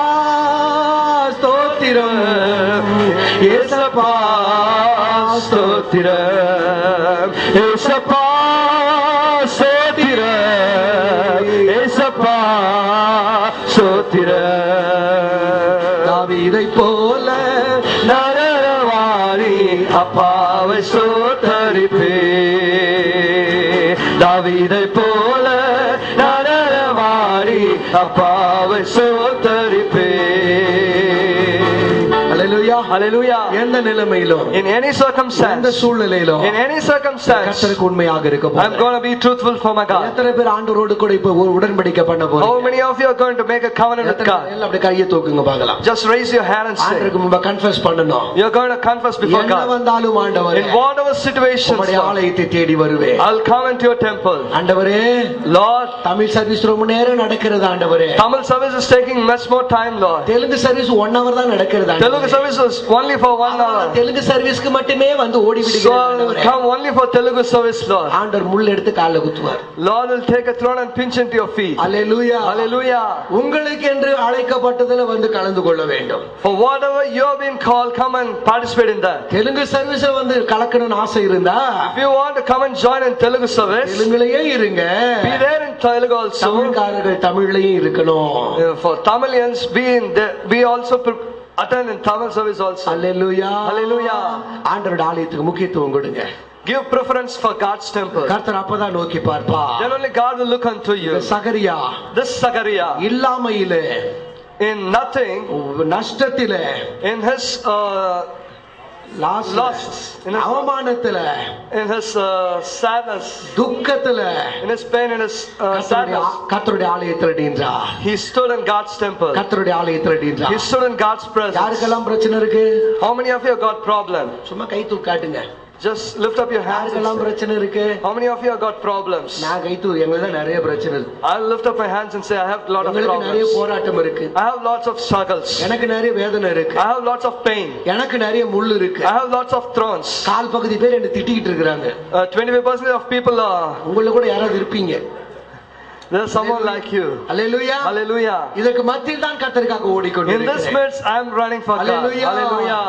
ஸ்தோத்திரம். ஏசப்பா ஸ்தோத்திரம். ஏசப்பா ஸ்தோத்திரம். ஏசப்பா ஸ்தோத்திரம். தாவீதை போல நரவாரி அப்பாவை ஸ்தோத்தரிப்பே. தாவீதை போல நரவாரி அப்பாவை ஸ்தோத்தரிப்பே. Hallelujah. Hallelujah. எந்த நிலைமையிலும், in any circumstance, எந்த சூழ்நிலையிலும், in any circumstance, கர்த்தருக்கு உண்மையாக இருக்க போறேன். I'm going to be truthful for my God. எத்தனை பேர் ஆண்டவரோடு கூட இப்ப உடன்படிக்கை பண்ண போறீங்க? How many of you are going to make a covenant with God? எல்லாம் அப்படியே கையை தூக்குங்க பார்க்கலாம். Just raise your hand and say. ஆண்டவருக்கு முன்பு கன்ஃபஸ் பண்ணணும். You're going to confess before God. என்ன வந்தாலும் ஆண்டவரே, in whatever situations, உம்முடைய ஆலயத்தை தேடி வருவேன். I'll come into your temple. ஆண்டவரே, Lord, தமிழ் சர்வீஸ் ரொம்ப நேரம் நடக்கிறது ஆண்டவரே. Tamil service is taking much more time, Lord. Telugu service 1 hour தான் நடக்கிறது ஆண்டவரே. Telugu service is only for 1 hour. Telugu சர்வீஸ்க்கு மட்டுமே வந்து ஓடி விடுகிறார் ஆண்டவரே. Come only for Telugu service, Lord. ஆண்டவர் முள் எடுத்து கால்ல குத்துவார். Lord will take a thorn and pinch into your feet. Hallelujah. Hallelujah. உங்களுக்கு என்று அழைக்கப்பட்டதுல வந்து கலந்து கொள்ள வேண்டும். For whatever you have been called, come and participate in that. Telugu சர்வீஸ்ல வந்து கலக்கணும்னு ஆசை இருந்தா, if you want to come and join in Telugu service, தெலுங்குலயே இருங்க. Be there in Telugu also. தமிழ்காரர்கள் தமிழ்லயே இருக்கணும். For Tamilians be also attend in Tamil service also. Hallelujah. Hallelujah. ஆண்டவருடைய ஆலயத்துக்கு முக்கியத்துவம் கொடுங்க. Give preference for God's temple. கர்த்தர் அப்பதான் நோக்கி பார்ப்பார். Then only God will look unto you. Zechariah, this Zachariah, இல்லாமையிலே, in nothing, நஷ்டத்திலே, in his lost அவமானத்துல, in his sadness, துக்கத்துல, in his pain, in his sadness, கர்த்தருடைய ஆலயத்துல நின்றார். he stood in God's temple. கர்த்தருடைய ஆலயத்துல நின்றார். He stood in God's presence. யாருக்கெல்லாம் பிரச்சனை இருக்கு? How many of you have got problem? சும்மா கை தூக்காட்டுங்க. Just lift up your hands. யாருக்கெல்லாம் பிரச்சனை இருக்கு? How many of you have got problems? நான் கை தூக்கு, எங்களுக்கு தான் நிறைய பிரச்சனை இருக்கு. I'll lift up my hands and say I have a lot of problems. நிறைய போராட்டம் இருக்கு. I have lots of struggles. எனக்கு நிறைய வேதனை இருக்கு. I have lots of pain. எனக்கு நிறைய முள்ளு இருக்கு. I have lots of thorns. கால் பகுதி பேர் என்ன திட்டிக்கிட்டு இருக்காங்க. 25% of people உங்கள கூட யாராவது இருப்பீங்க. There's someone like you. Hallelujah. Hallelujah. இதற்கு மத்தியில் தான் கர்த்தருக்காக ஓடிக்கொண்டிருக்கிறேன். In this midst I am running for God. Hallelujah.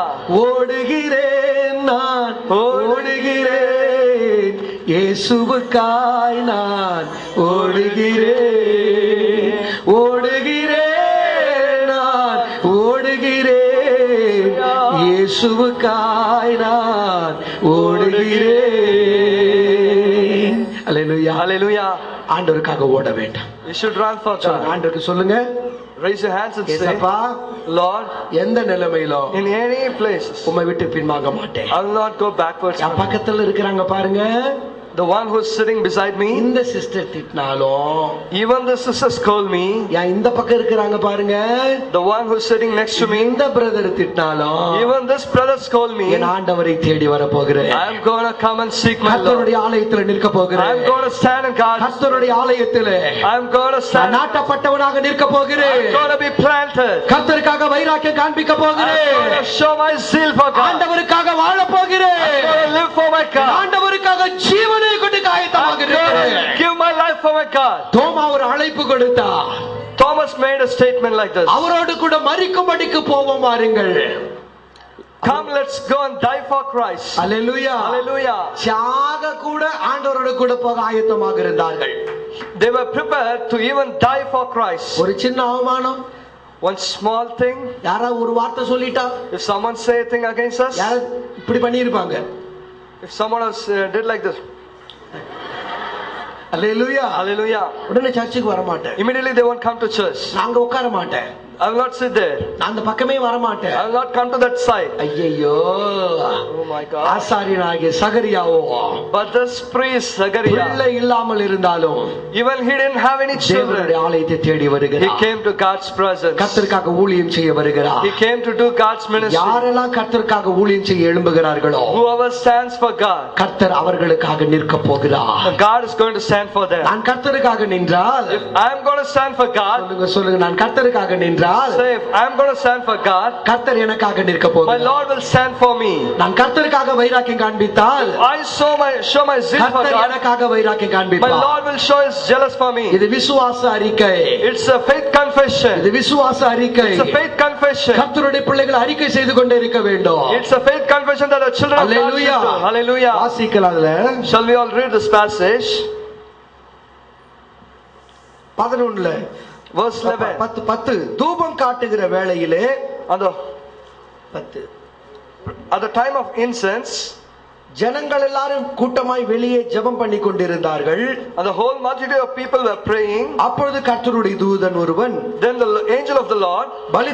ஓடுகிறேன் நான், ஓடுகிறேன் இயேசுவுக்காய் நான் ஓடுகிறேன், ஓடுகிறேன் நான், ஓடுகிறேன் இயேசுவுக்காய் நான் ஓடுகிறேன். Hallelujah. Hallelujah. ஆண்டவருக்காக ஓட வேண்டாம். You should run for God. ஆண்டவருக்கு சொல்லுங்க. Raise your hands and say, Lord, எந்த நிலைமையிலும் in any place உம்மை விட்டு பின்வாங்க மாட்டேன். I will not go backwards. என் பக்கத்துல இருக்கிறாங்க பாருங்க. The one who is sitting beside me, இந்த சிஸ்டர் திட்டினாலும், even the sisters scold me, இந்த பக்கம் இருக்கிறாங்க பாருங்க. the one who is sitting next to me, இந்த பிரதர் திட்டினாலும், even this brother scold me, என் ஆண்டவரை தேடி வர போகிறேன். I am going to come and seek my Lord. கர்த்தருடைய ஆலயத்தில் நிற்க போகிறேன். I am going to stand in God. கர்த்தருடைய ஆலயத்தில் I am going to stand. நாட்டப்பட்டவனாக நிற்க போகிறேன். I am going to be planted. கர்த்தருக்காக வைராக்கியம் காண்பிக்க போகிறேன். I am going to show my zeal for God. ஆண்டவருக்காக வாழ போகிறேன். I am going to live for my God. ஆண்டவருக்காக ஜீவனை கொண்டு காயத்தமாக இருக்கிறேன். Give my life for my God. தோமா ஒரு அழைப்பு கொடுத்தார். Thomas made a statement like this. அவரோடு கூட மரிக்கும்படிக்கு போவோம் வாருங்கள். Come, let's go and die for Christ. Hallelujah. Hallelujah. சாக கூட ஆண்டவரோடு கூட போக ஆயத்தமாக இருந்தார்கள். They were prepared to even die for Christ. ஒரு சின்ன அவமானம், one small thing, யாரா ஒரு வார்த்தை சொல்லிட்டா, if someone say a thing against us, யார இப்படி பண்ணிருப்பாங்க. if someone else did like this, Hallelujah. Hallelujah, உடனே சர்ச்சுக்கு வர மாட்டேன். immediately they won't come to church. நாங்க உட்கார மாட்டேன். I will not sit there. நான் அந்த பக்கமே வர மாட்டேன். I will not come to that side. ஐயோ, oh my God. ஆசாரியனாகிய சகரியாவோ, but this priest Zachariah, பிள்ளை இல்லாமல் இருந்தாலும், even he didn't have any children, தேவனுடைய ஆலயத்தை தேடி வருகிறார். he came to God's presence. கர்த்தருக்காக ஊழியம் செய்ய வருகிறார். he came to do God's ministry. யாரெல்லாம் கர்த்தருக்காக ஊழியம் செய்ய எழும்புகிறார்களோ, whoever stands for God, கர்த்தர் அவர்களுக்காக நிற்க போகிறார். God is going to stand for them. நான் கர்த்தருக்காக நின்றால், if I am going to stand for God, சொல்லுங்க, நான் கர்த்தருக்காக நின்றால், say, if I am going to stand for God, கர்த்தர் எனக்காக நிற்க போகிறார். my Lord will stand for me. நான் கர்த்தருக்காக வைராக்கியம் காண்பித்தால், I show my zeal for கர்த்தர் God, எனக்காக வைராக்கியம் my காண்பிப்பார். Lord will show his jealous for me. இது விசுவாச அறிக்கை. It's a faith confession. இது விசுவாச அறிக்கை. It's a faith confession. கர்த்தருடைய பிள்ளைகள் அறிக்கை செய்து கொண்டே இருக்க வேண்டும். It's a faith confession that the children of God should do. Hallelujah. வாசிக்கலாம். அதுல shall we all read this passage? 11 verse 11. 10 தூபம் காட்டுகிற வேளையிலே, அந்த 10 at the time of incense, ஜனங்கள் எல்லாரும் கூட்டமாய் வெளியே ஜெபம் பண்ணி கொண்டிருந்தார்கள். and the whole multitude of people were praying. அப்பொழுது கர்த்தருடைய தூதன் ஒருவன், then the angel of the Lord, பலி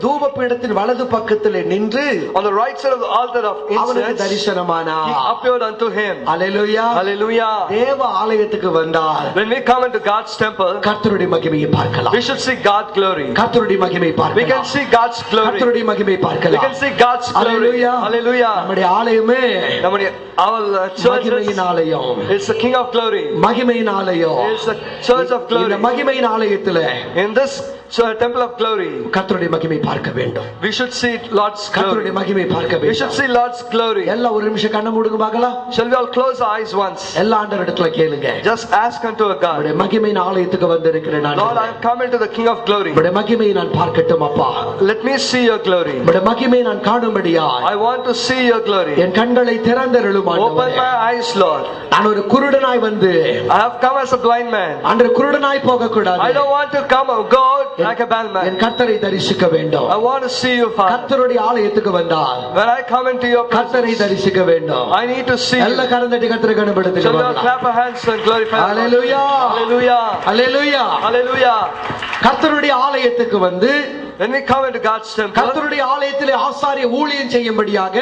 தூபபீடத்தின் வலது பக்கத்திலே நின்று, on the right side of the altar of அவனுக்கு incense, தரிசனமானார். he appeared unto him. Hallelujah. Hallelujah. தேவ ஆலயத்துக்கு வந்தால், when we come into God's temple, கர்த்தருடைய மகிமையை பார்க்கலாம். we should see God's glory. கர்த்தருடைய மகிமையை பார்க்கலாம். we can see God's glory. கர்த்தருடைய மகிமையை we பார்க்கலாம். can see God's glory. Hallelujah. Hallelujah. நம்முடைய ஆலயமே our church மகிமையின் ஆலயம். it's the King of glory. மகிமையின் ஆலயம். it's the church of glory. இந்த மகிமையின் ஆலயத்திலே, in this temple of glory, கர்த்தருடைய மகிமை பார்க்க வேண்டும். we should see Lord's glory. கர்த்தருடைய மகிமை பார்க்க வேண்டும். we should see Lord's glory. எல்லாம் ஒரு நிமிஷம் கண்ணை மூடுங்க பார்க்கலாம். shall we all close our eyes once? எல்லா ஆண்டவரிடத்துல கேளுங்க. just ask unto a God. உம்முடைய மகிமையின் ஆலயத்துக்கு வந்திருக்கிறேன் நான். Lord, I am coming to the King of glory. உம்முடைய மகிமையை நான் பார்க்கட்டும் அப்பா. let me see your glory. உம்முடைய மகிமையை நான் காணும்படியாய் I want to see your glory. என் கண்களை திறந்தருளும் ஆண்டவரே. open my eyes, Lord. நான் ஒரு குருடனாய் வந்து, I have come as a blind man. அன்று குருடனாய் போக கூடாது. I don't want to come or go like a blind man. என் கர்த்தரை தரிசிக்க வேண்டும். I want to see you, Father. கர்த்தருடைய ஆலயத்துக்கு வந்தால், when I come into your presence, கர்த்தரை தரிசிக்க வேண்டும். I need to see you. எல்லா கரந்தட்டி கர்த்தரை கனப்படுத்துங்க. shall we all clap our hands and glorify the Lord? Hallelujah. Hallelujah. Hallelujah. Hallelujah. கர்த்தருடைய ஆலயத்துக்கு வந்து when we come into God's temple, கர்த்தருடைய ஆலயத்திலே ஆசாரிய ஊழியம் செய்யும்படியாக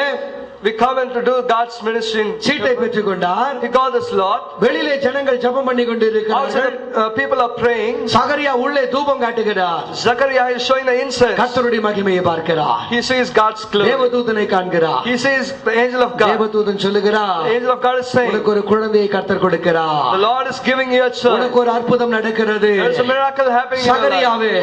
we come in to do God's ministry. சீட்டை பெற்றுக்கொண்டார். He got this lot. வெளியிலே ஜனங்கள் ஜெபம் பண்ணி கொண்டிருக்கிறார்கள். People are praying. சகரியா உள்ளே தூபம் காட்டுகிறார். Zechariah is showing the incense. கர்த்தருடைய மகிமையை பார்க்கிறார். He sees God's glory. தேவதூதனை காண்கிறார். He sees the angel of God. தேவதூதன் சொல்லுகிறார், the angel of God is saying, உனக்கு ஒரு குழந்தையை கர்த்தர் கொடுக்கிறார். the Lord is giving you a child. உனக்கு ஒரு அற்புதம் நடக்கிறது. There is a miracle happening. சகரியாவே,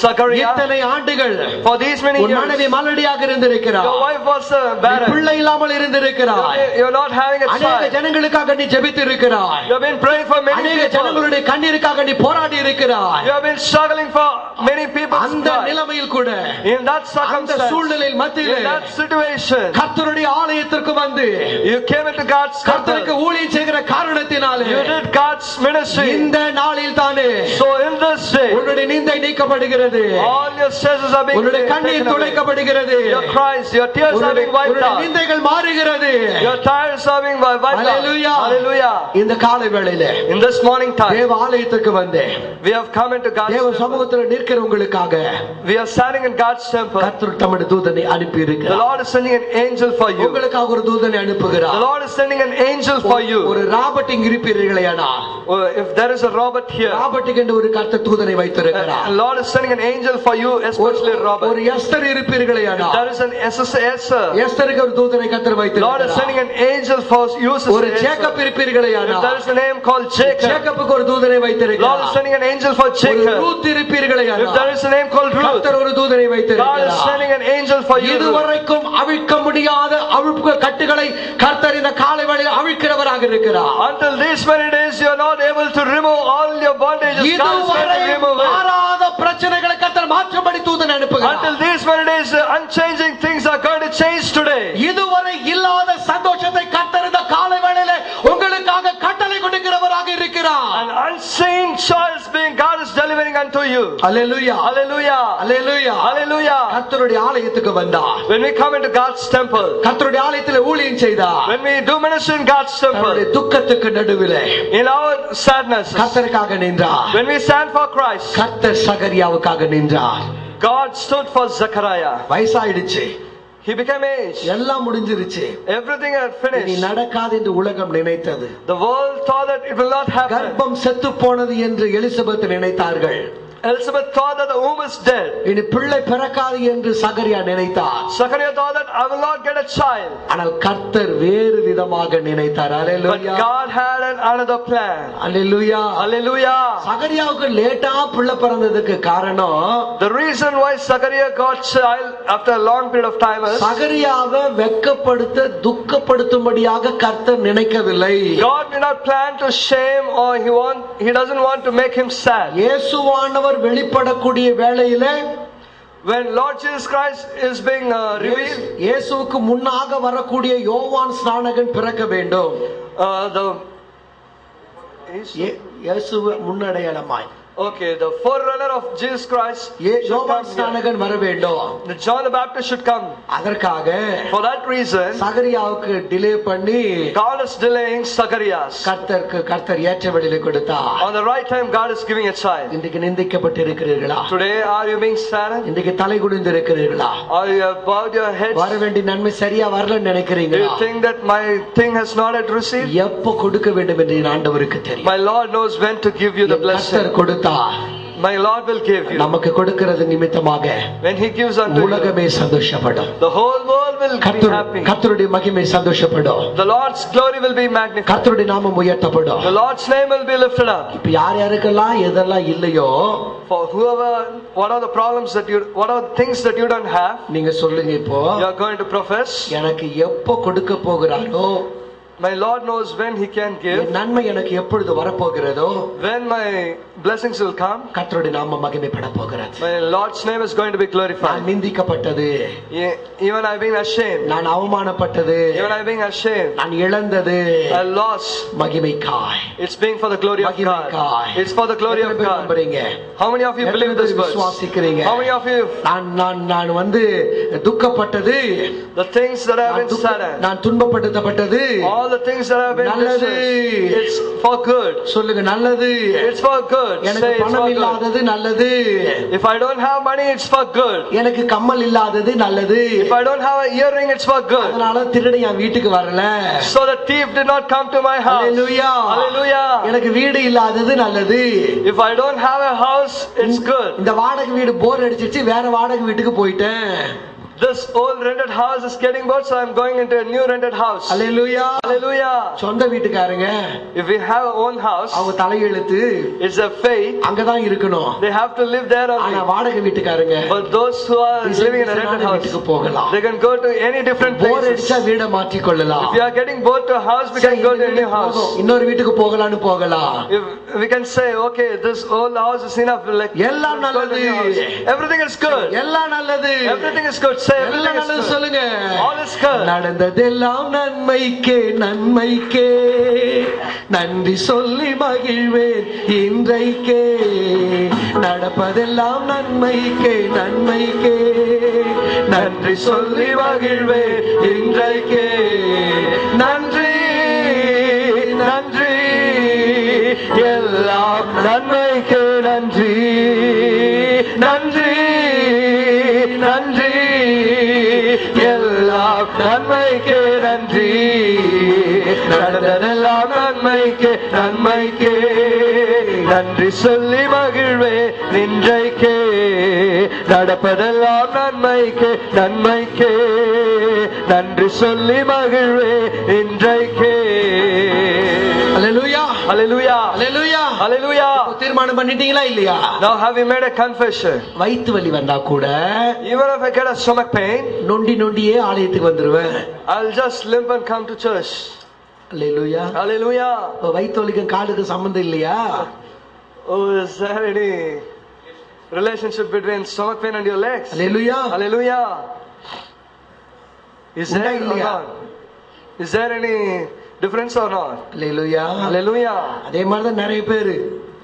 Zechariah, இத்தனை ஆண்டுகள் for these many years, உன் மனைவி மலடியாக இருந்திருக்கிறார். your wife was barren. பிள்ளை இல்லாமல் இருந்திருக்கிறார். You're not having a child. அநேக ஜனங்களுக்காக நீ ஜெபித்து இருக்கிறாய். You have been praying for many அநேக people. ஜனங்களுடைய கண்ணீருக்காக நீ போராடி இருக்கிறாய். You have been struggling for many people. அந்த நிலைமையில் கூட, in that circumstance, அந்த சூழ்நிலையில் மத்தியிலே, in that situation, கர்த்தருடைய ஆலயத்திற்கு வந்து you came into God's temple. கர்த்தருக்கு ஊழியம் செய்கிற காரணத்தினாலே you did God's ministry. இந்த நாளில் தானே, so in this day, உன்னுடைய நிந்தை நீக்கப்படுகிறது. all your stresses are being உன்னுடைய கண்ணீர் துடைக்கப்படுகிறது. your cries, your tears are being wiped out. நிந்தைகள் மாறுகிறது. your tears are being wiped out. Hallelujah. Hallelujah. இந்த காலை வேளையிலே, in this morning time, தேவ ஆலயத்துக்கு வந்து we have come into God's தேவ temple. சமூகத்தில் நிற்கிறவங்களுக்காக we are standing in God's temple. கர்த்தர் தம்முடைய தூதனை அனுப்பி the இருக்கிறார். Lord is sending an angel for you. உங்களுக்காக ஒரு தூதனை அனுப்புகிறார். the Lord is sending an angel for you. ஒரு ராபர்ட்டிங் இருப்பீர்களேயானால், if there is a Robert here, ராபர்ட்டிங் என்று ஒரு கர்த்தர் தூதனை வைத்திருக்கிறார். the Lord is sending an angel for you, especially Robert. ஒரு எஸ்தர் இருப்பீர்களேயானால், there is an Esther. எஸ்தருக்கு ஒரு தூதனை கர்த்தர் வைத்திருக்கிறார். Lord is sending an angel for you. ஒரு ஜேக்கப் இருப்பீர்களேயானால், there is a name called Jacob. ஜேக்கப்புக்கு ஒரு தூதனை வைத்திருக்கிறார். Lord is sending an angel for Jacob. ஒரு Ruth இருப்பீர்களேயானால், if there is a name called Ruth, கர்த்தர் ஒரு தூதனை வைத்திருக்கிறார். God is sending an angel for you. இதுவரைக்கும் அவிழ்க்க முடியாத அவிழ்ப்பு கட்டுகளை கர்த்தர் இந்த காலை வேளையில் அவிழ்க்கிறவராக இருக்கிறார். until these many days you are not able to remove all your bondages. God is going to remove it. மாறாத பிரச்சனைகளை கர்த்தர் மாற்றும்படி தூதனை அனுப்புகிறார். until these many days unchanging things are going to change today. இதுவரை இல்லாத சந்தோஷத்தை கர்த்தர் இந்த காலை வேளையில உங்களுக்காக கட்டளை கொடுக்கிறவராக இருக்கிறார். an unseen choice being God is delivering unto you. Hallelujah. Hallelujah. Hallelujah. Hallelujah. கர்த்தருடைய ஆலயத்துக்கு வந்தார். when we come into God's temple, கர்த்தருடைய ஆலயத்திலே ஊழியம் செய்தார். when we do ministry in God's temple, துக்கத்துக்கு நடுவிலே, in our sadness, கர்த்தருக்காக நின்றார். when we stand for Christ, கர்த்தர் சகரியாவுக்காக நின்றார். God stood for Zechariah. வயசாயிடுச்சு, he became aged, எல்லாம் முடிஞ்சிருச்சு, everything had இனி finished. நடக்காது என்று உலகம் நினைத்தது. the world thought that it will not happen. கர்ப்பம் செத்து போனது என்று எலிசபெத் நினைத்தார்கள். Elizabeth thought that the womb is dead. இனி பிள்ளை பிறக்காது என்று சகரியா நினைத்தார். Zechariah thought that I will not get a child. ஆனால் கர்த்தர் வேறு விதமாக நினைத்தார். but hallelujah. God had another plan. Hallelujah. Hallelujah. சகரியாவுக்கு லேட்டா பிள்ளை பிறந்ததுக்கு காரணம், the reason why Zechariah got child after a long period of time is, சகரியாவை வெட்கப்படுத்த துக்கப்படுத்தும்படியாக கர்த்தர் நினைக்கவில்லை. God did not plan to shame or he doesn't want to make him sad. இயேசுவானவர் வெளிப்படக்கூடிய வேளையிலே, when Lord Jesus Christ is being revealed, இயேசுவுக்கு முன்னாக வரக்கூடிய யோவான் ஸ்நானகன் பிறக்க வேண்டும். இயேசு முன்னடையாளமாய், okay, the forerunner of Jesus Christ, யோவான் ஸ்நானகன் வர வேண்டும். the John the Baptist should come. அதற்காக for that reason, சகரியாவுக்கு டிலே பண்ணி God is delaying Zacharias. கர்த்தர் ஏற்ற வழியிலே கொடுத்தார். on the right time God is giving a child. இன்றைக்கு நிந்திக்கப்பட்டு இருக்கிறீர்களா? today are you being saddened? இன்றைக்கு தலை குனிந்து இருக்கிறீர்களா? or you have bowed your heads? வர வேண்டிய நன்மை சரியா வரலன்னு நினைக்கிறீங்களா? do you think that my thing has not yet received? எப்ப கொடுக்க வேண்டும் என்று ஆண்டவருக்கு தெரியும். my Lord knows when to give you the blessing. கர்த்தர் கொடுத்தார். my Lord will give you. நமக்கு கொடுக்கிறது நிமித்தமாக when he gives unto you, உலகமே சந்தோஷப்படும். the whole world will be happy. கர்த்தருடைய மகிமை சந்தோஷப்படும். the Lord's glory will be magnified. கர்த்தருடைய நாமம் உயர்த்தப்படும். the Lord's name will be lifted up. இப்ப யார் யாருக்கெல்லாம் எதெல்லாம் இல்லையோ, for whoever, what are the problems that you, what are the things that you don't have, நீங்க சொல்லுங்க. இப்போ you are going to profess, எனக்கு எப்ப கொடுக்க போகிறாரோ, my Lord knows when he can give, நன்மை எனக்கு எப்பொழுது வரப்போகிறதோ, when my blessings will come, கர்த்தருடைய நாமம் மகிமைப்பட போகிறது. my Lord's name is going to be glorified. நான் நிந்திக்கப்பட்டது, even I being ashamed, நான் அவமானப்பட்டது, even I being ashamed, நான் இழந்தது, I lost, மகிமைக்காய், it's being for the glory of God. it's for the glory of God. how many of you believe this verse? விசுவாசிக்கிறீங்க? how many of you, நான் வந்து துக்கப்பட்டது, the things that I have been saddened, நான் துன்பப்படுத்தப்பட்டது, all all the things that have been discussed, it's for good. சொல்லுங்க நல்லது. It's for good. எனக்கு பணம் இல்லாதது நல்லது. If I don't have money, it's for good. எனக்கு கம்மல் இல்லாதது நல்லது. If I don't have an earring, it's for good. அதனால திருடன் என் வீட்டுக்கு வரல. So the thief did not come to my house. Hallelujah. Hallelujah. எனக்கு வீடு இல்லாதது நல்லது. If I don't have a house, it's good. இந்த வாடகை வீடு போர் அடிச்சிச்சு, வேற வாடகை வீட்டுக்கு போயிட்டேன். This old rented house is getting bored, so I'm going into a new rented house. Hallelujah. Hallelujah. சொந்த வீட்டுக்காரங்க, if we have our own house, அவங்க தலையெழுத்து it's a fate, அங்கதான் இருக்கணும். they have to live there only. ஆனா வாடகை வீட்டுக்காரங்க, but those who are living in a rented house, போகலாம். they can go to any different places. போர் அடிச்சா வீட மாத்தி கொள்ளலாம். if we are getting bored to a house, we can go to a new house. இன்னொரு வீட்டுக்கு போகலாம்னு போகலாம். if we can say, okay, this old house is enough, like எல்லாம் நல்லது. everything is good. எல்லாம் நல்லது. everything is good. say everything is good. சொல்லுங்க. all is good. நடந்ததெல்லாம் நன்மைக்கே நன்மைக்கே, நன்றி சொல்லி மகிழ்வேன் இன்றைக்கே. நடப்பதெல்லாம் நன்மைக்கே நன்மைக்கே, நன்றி சொல்லி மகிழ்வேன் இன்றைக்கே. நன்றி நன்றி எல்லாம் நன்மைக்கே நன்றி. நன்றி நன்றி எல்லாம் நன்மைக்கே நன்றி. நடந்ததெல்லாம் நன்மைக்கே நன்மைக்கே, நன்றி சொல்லி மகிழ்வே இன்றைக்கே. நடப்பதெல்லாம் நன்மைக்கே நன்மைக்கே, நன்றி சொல்லி மகிழ்வே இன்றைக்கே. Hallelujah. Hallelujah. Hallelujah. Hallelujah. தீர்மானம் பண்ணிட்டீங்களா இல்லையா? Now have you made a confession? வயித்து வலி வந்தா கூட, even if I get a stomach pain, நொண்டி நொண்டியே ஆலயத்துக்கு வந்துருவேன். I'll just limp and come to church. Hallelujah. Hallelujah. வயித்து வலிக்கும் காலுக்கு சம்பந்தம் இல்லையா? Oh, is there any relationship between stomach pain and your legs? Hallelujah. Hallelujah. Is there is there any difference or not? Hallelujah. Hallelujah. அதே மாதிரி தான் நிறைய பேரு,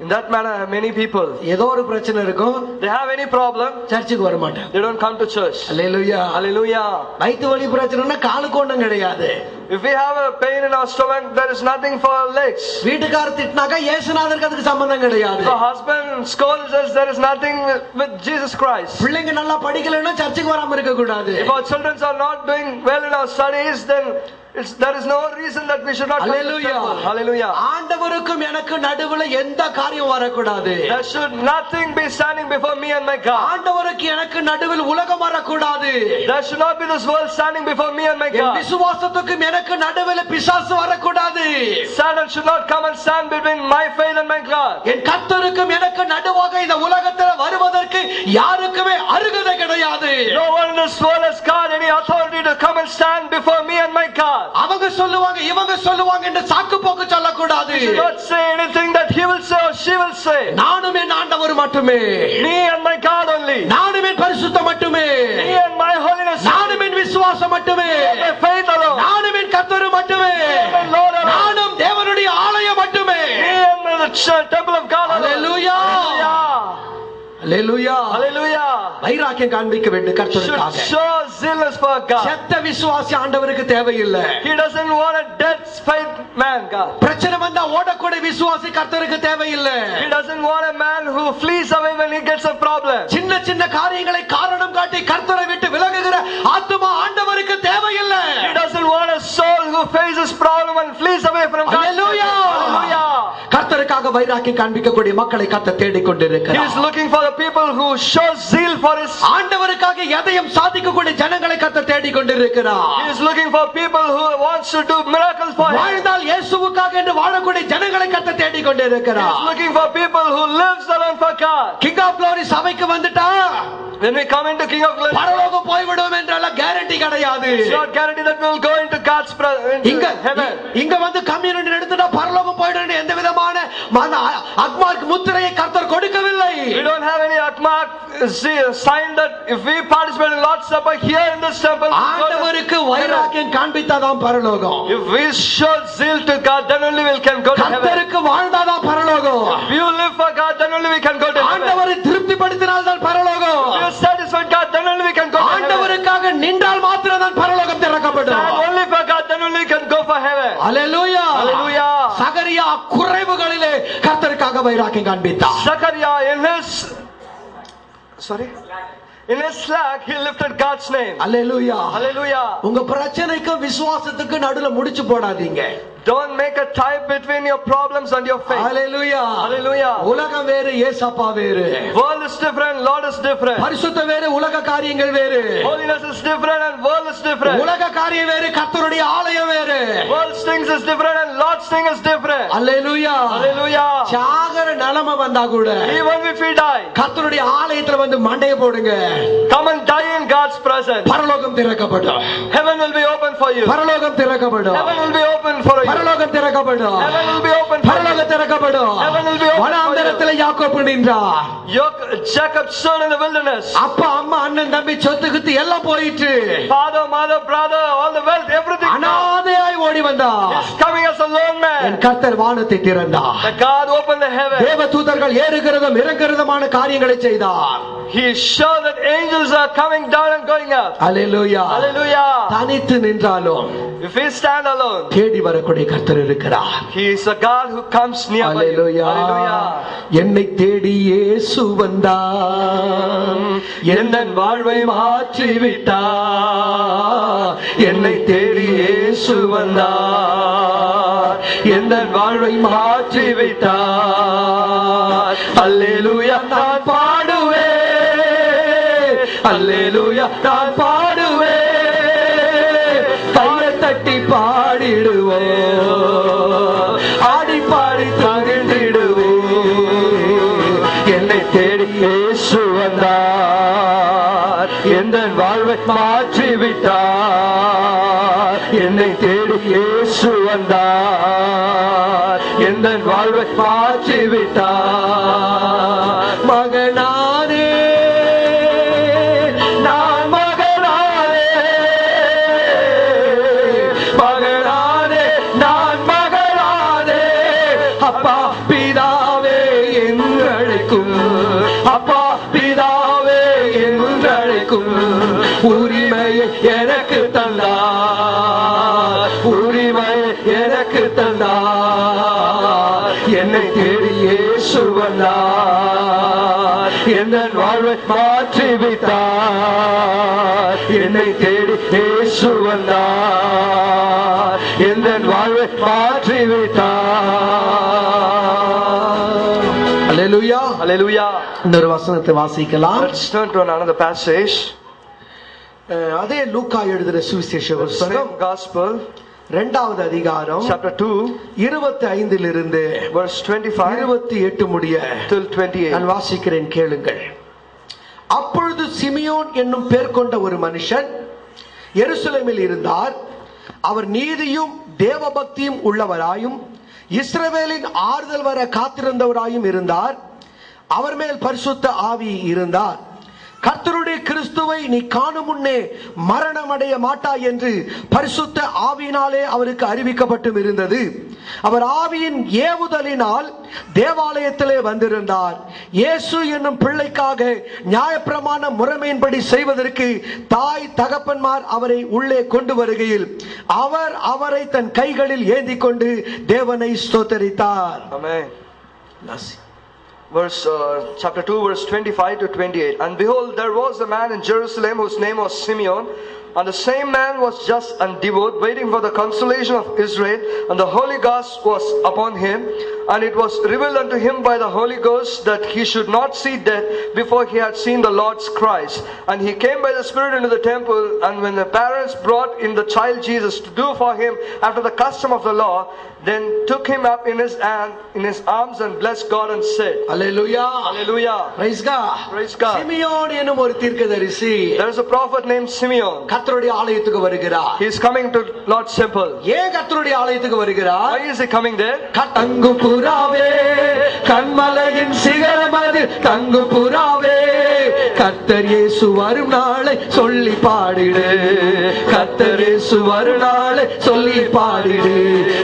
in that manner many people, ஏதோ ஒரு பிரச்சனை இருக்கும், they have any problem, சர்ச்சுக்கு வர மாட்டாங்க. they don't come to church. Hallelujah. Hallelujah. வயித்து வலி பிரச்சனைனா காலுக்கு ஒண்ணும் கிடையாது. if we have a pain in our stomach, there is nothing for our legs. வீட்டுக்காரர் திட்டினாக்க இயேசுநாதருக்கு அதுக்கு சம்பந்தம் கிடையாது. the husband scolds us, there is nothing with Jesus Christ. பிள்ளைங்க நல்லா படிக்கலன்னா சர்ச்சுக்கு வராம இருக்க கூடாது. if our children are not doing well in our studies, then there is no reason that we should not. Hallelujah. Hallelujah. ஆண்டவருக்கும் எனக்கு நடுவுல எந்த காரியம் வரக்கூடாது. there should nothing be standing before me and my God. ஆண்டவருக்கு எனக்கு நடுவில் உலகம் வரக்கூடாது. there should not be this world standing before me and my God. விசுவாசத்துக்கும் எனக்கு நடுவில் பிசாசு வரக்கூடாது. Satan should not come and stand between my faith and my God. என் கர்த்தருக்கும் எனக்கு நடுவாக இந்த உலகத்தில் வருவதற்கு யாருக்குமே அருகதை கிடையாது. no one in this world has got any authority to come and stand before me and my God. அவங்க சொல்லுவாங்க இவங்க சொல்லுவாங்க என்று சாக்கு போக்கு சொல்லக்கூடாது. you should not say anything that he will say or she will say. நானும் என் ஆண்டவர் மட்டுமே, me and my God only. நானும் என் பரிசுத்தம் மட்டுமே, me and my holiness. நானும் என் விசுவாசம் மட்டுமே, my faith alone. நானும் என் கர்த்தர் மட்டுமே, my Lord alone. நானும் தேவனுடைய ஆலயம் மட்டுமே. me and the temple of God alone. Hallelujah. Hallelujah. Hallelujah. வைராக்கியம் காண்பிக்க வேண்டும் கர்த்தருக்காக. show zealous for God. செத்த விசுவாசி ஆண்டவருக்கு தேவையில்லை. he doesn't want a dead faith man. God, பிரச்சனை வந்தா ஓடக்கூடிய விசுவாசி கர்த்தருக்கு தேவையில்லை. he doesn't want a man who flees away when he gets a problem. சின்ன சின்ன காரியங்களை காரணம் காட்டி கர்த்தரை விட்டு விலகுகிற ஆத்துமா ஆண்டவருக்கு தேவையில்லை. he doesn't want a soul who faces problem and flees away from God. Hallelujah. Hallelujah. கர்த்தருக்காக வைராக்கியம் காண்பிக்கக்கூடிய மக்களை கர்த்தர் தேடிக்கொண்டிருக்கிறார். he is looking for the people who show zeal for his. ஆண்டவருக்காக எதையும் சாதிக்கக்கூடிய ஜனங்களை கர்த்தர் தேடிக்கொண்டிருக்கிறார். he is looking for people who wants to do miracles for him. வாழ்ந்தால் இயேசுவுக்காக என்று வாழக்கூடிய ஜனங்களை கர்த்தர் தேடிக்கொண்டிருக்கிறார். he is looking for people who lives alone for God. King of glory சபைக்கு வந்துட்டா, when we come into King of Glory, பரலோகம் போய்விடும் என்றால கேரண்டி கிடையாது. it's not guarantee that we will go into God's heaven. இங்க வந்து community எடுத்துட்டா பரலோகம் போய்டும் எந்த விதமான அக்மார்க் முத்திரையை கர்த்தர் கொடுக்கவில்லை. we don't have any akmak sign that if we participate in Lord's Supper here in this temple, ஆண்டவருக்கு வைராக்கியம் காண்பித்தாதான் பரலோகம். if we show zeal to God, then only we can go to heaven. கர்த்தருக்கு வாழ்ந்தாதான் பரலோகம். if you live for God, then only we can go to heaven. ஆண்டவரை திருப்திப்படுத்தினால்தான் பரலோகம். if you satisfy God, then only we can go to heaven. ஆண்டவருக்காக நின்றால் மாத்திரம்தான் பரலோகம் திறக்கப்படும். stand only for God, then only we can go for heaven. Hallelujah. Hallelujah. சகரியா குறைவுகளிலே கர்த்தருக்காக வைராக்கியம் காண்பித்தார். Zechariah in his slack he lifted God's name. Hallelujah. Hallelujah. உங்க பிரச்சனைக்கும் விசுவாசத்துக்கும் நடுவுல முடிச்சு போடாதீங்க. Don't make a tie between your problems and your faith. Hallelujah. Hallelujah. உலகம் வேறு, இயேசப்பா வேறு. World is different, Lord is different. பரிசுத்தம் வேறு, உலக காரியங்கள் வேறு. Holiness is different and world is different. உலக காரியம் வேறு, கர்த்தருடைய ஆலயம் வேறு. World things is different and Lord's thing is different. Hallelujah. Hallelujah. சாகர நிலைமை வந்தா கூட even if we die, கர்த்தருடைய ஆலயத்துல வந்து மண்டைய போடுங்க. come and die in God's presence. பரலோகம் திறக்கப்படும். Heaven will be open for you. பரலோகம் திறக்கப்படும். Heaven will be open for you. பரலோகம் திறக்கப்படும். Heaven will be open for you. பரலோகம் திறக்கப்படும். Heaven will be open for you. வனாந்தரத்திலே யாக்கோபு நின்றார். Jacob stood in the wilderness. அப்பா அம்மா அண்ணன் தம்பி சொத்து கித்து எல்லாம் போயிட்டு, father mother brother all the wealth everything, அனாதையாய் ஓடி வந்தார். he's coming as a lone man. என் கர்த்தர் வானத்தை திறந்தார். The God opened the heaven. தேவதூதர்கள் ஏறுகிறதும் இறங்குகிறதுமான காரியங்களை செய்தார். He is sure that angels are coming down and going up. Hallelujah. Hallelujah. தனித்து நின்றாலும் if we stand alone, தேடி வரக்கூடிய கர்த்தர் இருக்கிறார். he is a God who comes near. Hallelujah. Hallelujah. என்னை தேடி இயேசு வந்தார், என் வாழ்வை மாற்றி விட்டார். என்னை தேடி இயேசு வந்தார், என் வாழ்வை மாற்றி விட்டார். அல்லேலூயா நான் பாடுவேன், அல்லேலூயா நான் பாடுவேன். கையை தட்டி பாடிடுவோம், ஆடி பாடி தகிழ்ந்திடுவோம். என்னை தேடி இயேசு வந்தார், என் வாழ்வை மாற்றி விட்டார். என்னை தேடி இயேசு வந்தார், என் வாழ்வை மாற்றி விட்டார். மகனானே நான், மகனானே மகனானே நான், மகனானே அப்பா பிதாவே என்றழைக்கும், அப்பா பிதாவே என்றழைக்கும். உரிமையை எனக்கு தந்தார், உரிமையை எனக்கு தந்தார். என்னை தேடி இயேசு வந்தார், என் வாழ்வை மாற்றி விட்டார். என்னை தேடி இயேசு வந்தார், என் வாழ்வை மாற்றி விட்டார். Hallelujah. Hallelujah. இன்னொரு வசனத்தை வாசிக்கலாம். Let's turn to another passage. அதே லூக்கா எழுதின சுவிசேஷ புத்தகம் Gospel, இரண்டாவது அதிகாரம் chapter 2 25 இருந்து verse 25 28 முடிய till 28. நான் வாசிக்கிறேன், கேளுங்கள். அப்பொழுது சிமியோன் என்னும் பேர் கொண்ட ஒரு மனுஷன் எருசலேமில் இருந்தார். அவர் நீதியும் தேவபக்தியும் உள்ளவராயும் இஸ்ரவேலின் ஆறுதல் வர காத்திருந்தவராயும் இருந்தார். அவர் மேல் பரிசுத்த ஆவி இருந்தார். கர்த்தருடைய கிறிஸ்துவை நீ காணும் முன்னே மரணம் அடைய மாட்டாய் என்று பரிசுத்த ஆவியினாலே அவருக்கு அறிவிக்கப்பட்டும் இருந்தது. அவர் ஆவியின் ஏவுதலினால் தேவாலயத்திலே வந்திருந்தார். இயேசு என்னும் பிள்ளைக்காக நியாயப்பிரமாண முறைமையின்படி செய்வதற்கு தாய் தகப்பன்மார் அவரை உள்ளே கொண்டு வருகையில் அவர் அவரை தன் கைகளில் ஏந்தி கொண்டு தேவனை ஸ்தோத்தரித்தார். Amen. Chapter 2 verse 25 to 28. And behold, there was a man in Jerusalem whose name was Simeon, and the same man was just and devout, waiting for the consolation of Israel, and the Holy Ghost was upon him. And it was revealed unto him by the Holy Ghost that he should not see death before he had seen the Lord's Christ. And he came by the Spirit into the temple, and when the parents brought in the child Jesus to do for him after the custom of the law, then took him up in his arms and blessed God and said, Hallelujah. Hallelujah. Praise God. Praise God. Simeon என்னும் ஒரு தீர்க்கதரிசி, there is a prophet named Simeon. கர்த்தருடைய ஆலயத்துக்கு வருகிறார். He is coming to Lord's temple. ஏன் கர்த்தருடைய ஆலயத்துக்கு வருகிறார்? Why is he coming there? தங்கு புறாவே கண்மலையின் சிகரமது தங்கு புறாவே கர்த்தர் இயேசு வரும் நாளை சொல்லி பாடிடு, கர்த்தர் இயேசு வரும் நாளை சொல்லி பாடிடு.